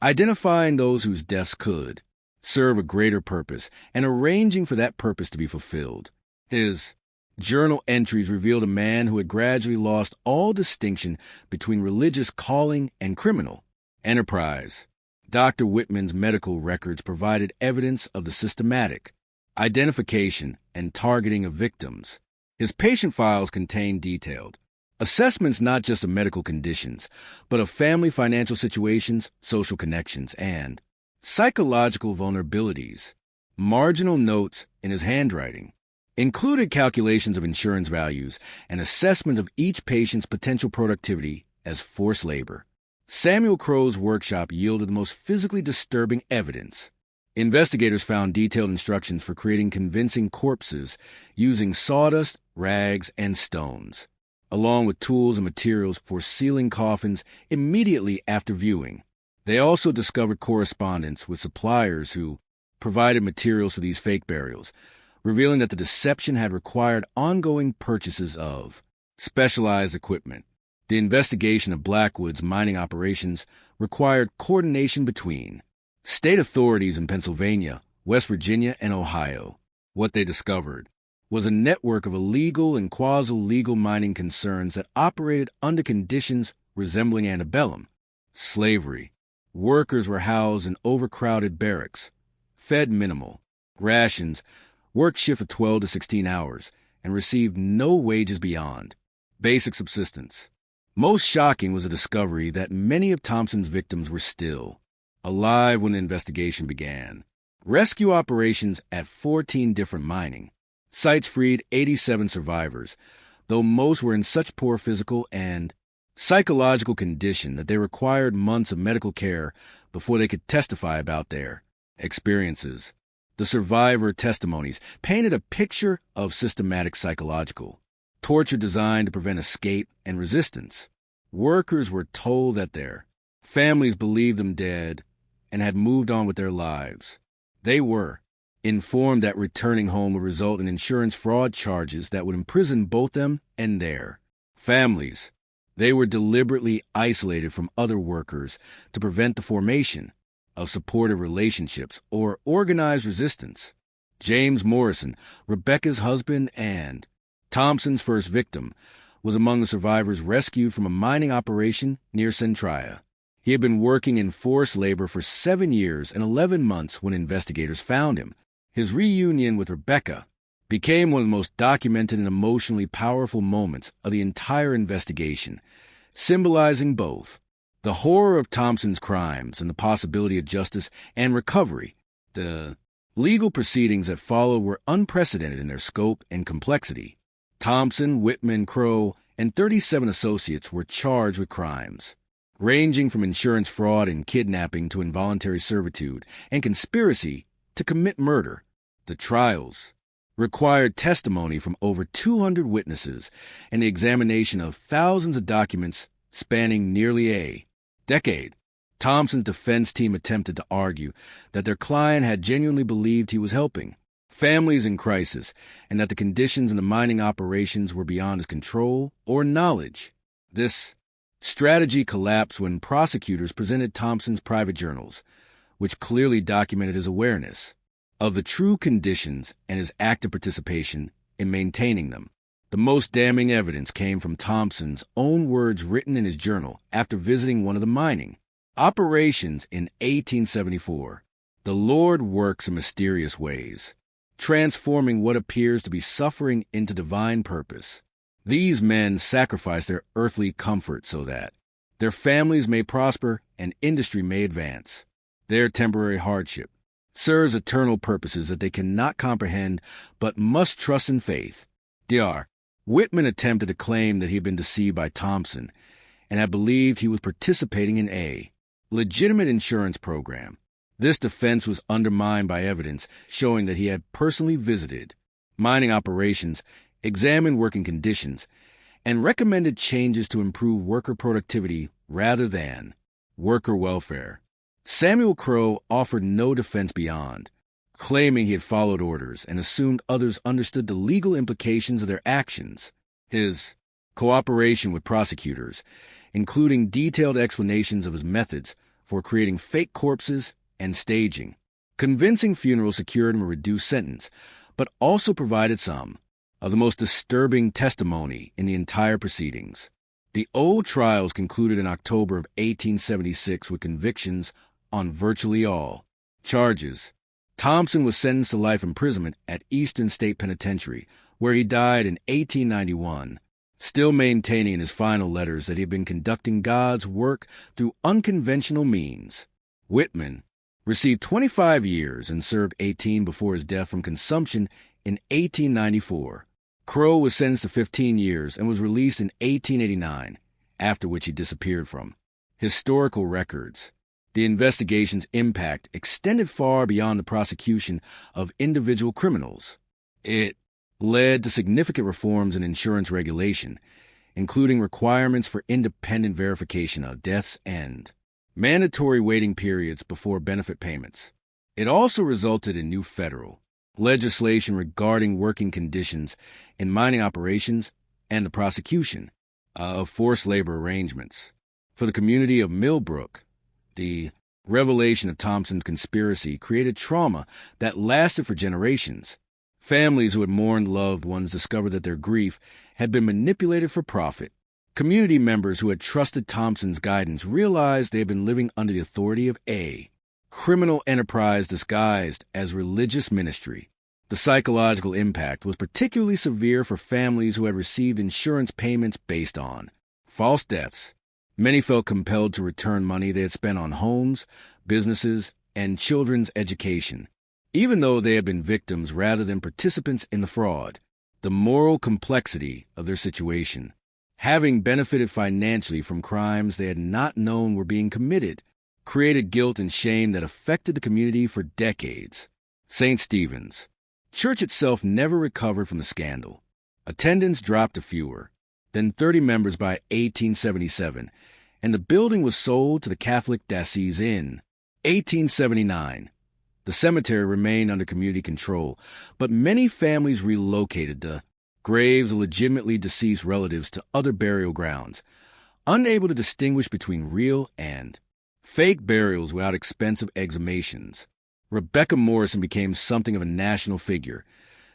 Speaker 1: identifying those whose deaths could serve a greater purpose and arranging for that purpose to be fulfilled. His journal entries revealed a man who had gradually lost all distinction between religious calling and criminal enterprise. Dr. Whitman's medical records provided evidence of the systematic identification and targeting of victims. His patient files contained detailed assessments not just of medical conditions, but of family financial situations, social connections, and psychological vulnerabilities. Marginal notes in his handwriting included calculations of insurance values and assessment of each patient's potential productivity as forced labor. Samuel Crow's workshop yielded the most physically disturbing evidence. Investigators found detailed instructions for creating convincing corpses using sawdust, rags, and stones, along with tools and materials for sealing coffins immediately after viewing. They also discovered correspondence with suppliers who provided materials for these fake burials, revealing that the deception had required ongoing purchases of specialized equipment. The investigation of Blackwood's mining operations required coordination between state authorities in Pennsylvania, West Virginia, and Ohio. What they discovered was a network of illegal and quasi-legal mining concerns that operated under conditions resembling antebellum. Slavery. Workers were housed in overcrowded barracks, fed minimal, rations, worked shift of 12 to 16 hours, and received no wages beyond basic subsistence. Most shocking was the discovery that many of Thompson's victims were still alive when the investigation began. Rescue operations at 14 different mining sites freed 87 survivors, though most were in such poor physical and psychological condition that they required months of medical care before they could testify about their experiences. The survivor testimonies painted a picture of systematic psychological torture designed to prevent escape and resistance. Workers were told that their families believed them dead and had moved on with their lives. They were informed that returning home would result in insurance fraud charges that would imprison both them and their families. They were deliberately isolated from other workers to prevent the formation of supportive relationships or organized resistance. James Morrison, Rebecca's husband and Thompson's first victim, was among the survivors rescued from a mining operation near Centraia. He had been working in forced labor for 7 years and 11 months when investigators found him. His reunion with Rebecca became one of the most documented and emotionally powerful moments of the entire investigation, symbolizing both the horror of Thompson's crimes and the possibility of justice and recovery. The legal proceedings that followed were unprecedented in their scope and complexity. Thompson, Whitman, Crow, and 37 associates were charged with crimes ranging from insurance fraud and kidnapping to involuntary servitude and conspiracy to commit murder. The trials required testimony from over 200 witnesses and the examination of thousands of documents spanning nearly a decade. Thompson's defense team attempted to argue that their client had genuinely believed he was helping families in crisis and that the conditions in the mining operations were beyond his control or knowledge. This strategy collapsed when prosecutors presented Thompson's private journals, which clearly documented his awareness of the true conditions and his active participation in maintaining them. The most damning evidence came from Thompson's own words written in his journal after visiting one of the mining operations in 1874. The Lord works in mysterious ways, transforming what appears to be suffering into divine purpose. These men sacrifice their earthly comfort so that their families may prosper and industry may advance. Their temporary hardship serves eternal purposes that they cannot comprehend but must trust in faith. Dr. Whitman attempted to claim that he had been deceived by Thompson and had believed he was participating in a legitimate insurance program. This defense was undermined by evidence showing that he had personally visited mining operations, examined working conditions, and recommended changes to improve worker productivity rather than worker welfare. Samuel Crow offered no defense beyond claiming he had followed orders and assumed others understood the legal implications of their actions. His cooperation with prosecutors, including detailed explanations of his methods for creating fake corpses and staging convincing funerals, secured him a reduced sentence, but also provided some of the most disturbing testimony in the entire proceedings. The old trials concluded in October of 1876 with convictions on virtually all charges. Thompson was sentenced to life imprisonment at Eastern State Penitentiary, where he died in 1891, still maintaining in his final letters that he had been conducting God's work through unconventional means. Whitman received 25 years and served 18 before his death from consumption in 1894. Crow was sentenced to 15 years and was released in 1889, after which he disappeared from historical records. The investigation's impact extended far beyond the prosecution of individual criminals. It led to significant reforms in insurance regulation, including requirements for independent verification of deaths and mandatory waiting periods before benefit payments. It also resulted in new federal legislation regarding working conditions in mining operations and the prosecution of forced labor arrangements. For the community of Millbrook, the revelation of Thompson's conspiracy created trauma that lasted for generations. Families who had mourned loved ones discovered that their grief had been manipulated for profit. Community members who had trusted Thompson's guidance realized they had been living under the authority of a criminal enterprise disguised as religious ministry. The psychological impact was particularly severe for families who had received insurance payments based on false deaths. Many felt compelled to return money they had spent on homes, businesses, and children's education, even though they had been victims rather than participants in the fraud. The moral complexity of their situation, having benefited financially from crimes they had not known were being committed, created guilt and shame that affected the community for decades. St. Stephen's Church itself never recovered from the scandal. Attendance dropped to fewer than 30 members by 1877, and the building was sold to the Catholic diocese in 1879. The cemetery remained under community control, but many families relocated the graves of legitimately deceased relatives to other burial grounds, unable to distinguish between real and fake burials without expensive exhumations. Rebecca Morrison became something of a national figure,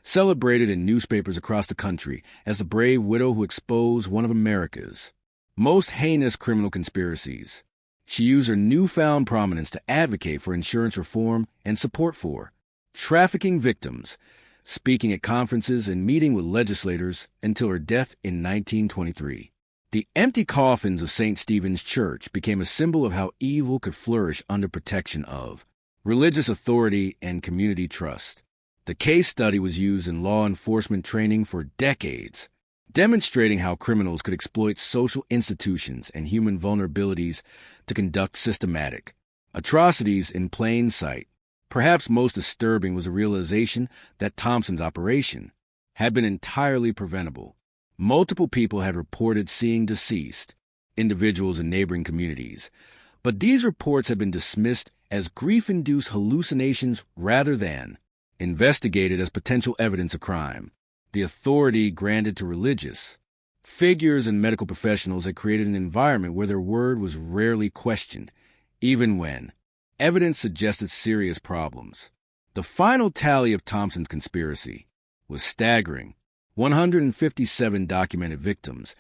Speaker 1: celebrated in newspapers across the country as the brave widow who exposed one of America's most heinous criminal conspiracies. She used her newfound prominence to advocate for insurance reform and support for trafficking victims, speaking at conferences and meeting with legislators until her death in 1923. The empty coffins of St. Stephen's Church became a symbol of how evil could flourish under protection of religious authority and community trust. The case study was used in law enforcement training for decades, demonstrating how criminals could exploit social institutions and human vulnerabilities to conduct systematic atrocities in plain sight. Perhaps most disturbing was the realization that Thompson's operation had been entirely preventable. Multiple people had reported seeing deceased individuals in neighboring communities, but these reports had been dismissed as grief-induced hallucinations rather than investigated as potential evidence of crime. The authority granted to religious figures and medical professionals had created an environment where their word was rarely questioned, even when evidence suggested serious problems. The final tally of Thompson's conspiracy was staggering: 157 documented victims,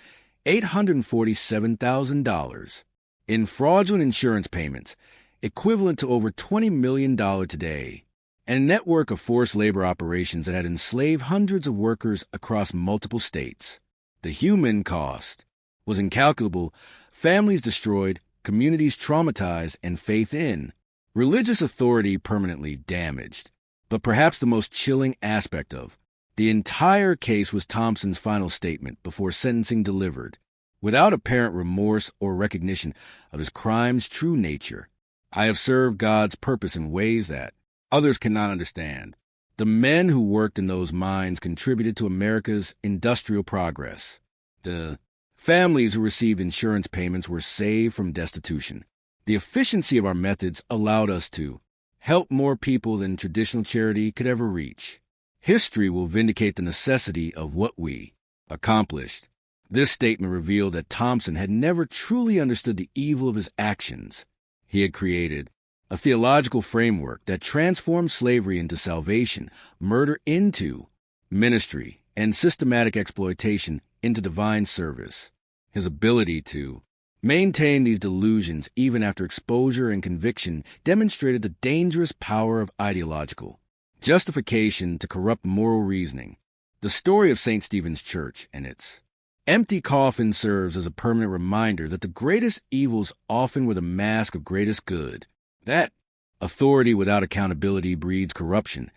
Speaker 1: $847,000 in fraudulent insurance payments, equivalent to over $20 million today, and a network of forced labor operations that had enslaved hundreds of workers across multiple states. The human cost was incalculable, families destroyed, communities traumatized, and faith in religious authority permanently damaged. But perhaps the most chilling aspect of the entire case was Thompson's final statement before sentencing delivered, without apparent remorse or recognition of his crime's true nature. I have served God's purpose in ways that others cannot understand. The men who worked in those mines contributed to America's industrial progress. The families who received insurance payments were saved from destitution. The efficiency of our methods allowed us to help more people than traditional charity could ever reach. History will vindicate the necessity of what we accomplished. This statement revealed that Thompson had never truly understood the evil of his actions. He had created a theological framework that transformed slavery into salvation, murder into ministry, and systematic exploitation into divine service. His ability to maintain these delusions even after exposure and conviction demonstrated the dangerous power of ideological justification to corrupt moral reasoning. The story of St. Stephen's Church and its empty coffin serves as a permanent reminder that the greatest evils often were the mask of greatest good, that authority without accountability breeds corruption,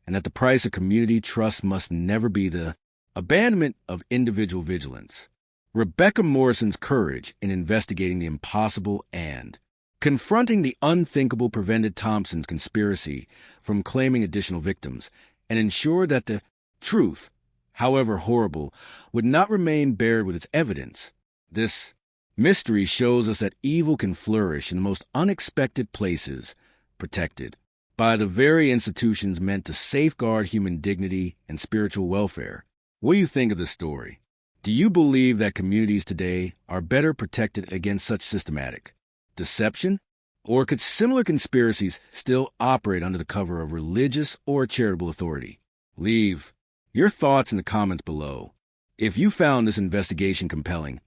Speaker 1: and that the price of community trust must never be the abandonment of individual vigilance. Rebecca Morrison's courage in investigating the impossible and confronting the unthinkable prevented Thompson's conspiracy from claiming additional victims and ensured that the truth, however horrible, would not remain buried with its evidence. This mystery shows us that evil can flourish in the most unexpected places, protected by the very institutions meant to safeguard human dignity and spiritual welfare. What do you think of this story? Do you believe that communities today are better protected against such systematic deception? Or could similar conspiracies still operate under the cover of religious or charitable authority? Leave your thoughts in the comments below. If you found this investigation compelling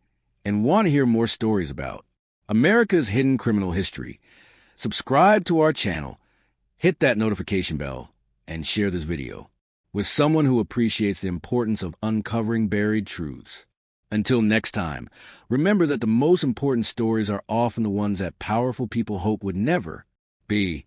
Speaker 1: and want to hear more stories about America's hidden criminal history, subscribe to our channel, hit that notification bell, and share this video with someone who appreciates the importance of uncovering buried truths. Until next time, remember that the most important stories are often the ones that powerful people hope would never be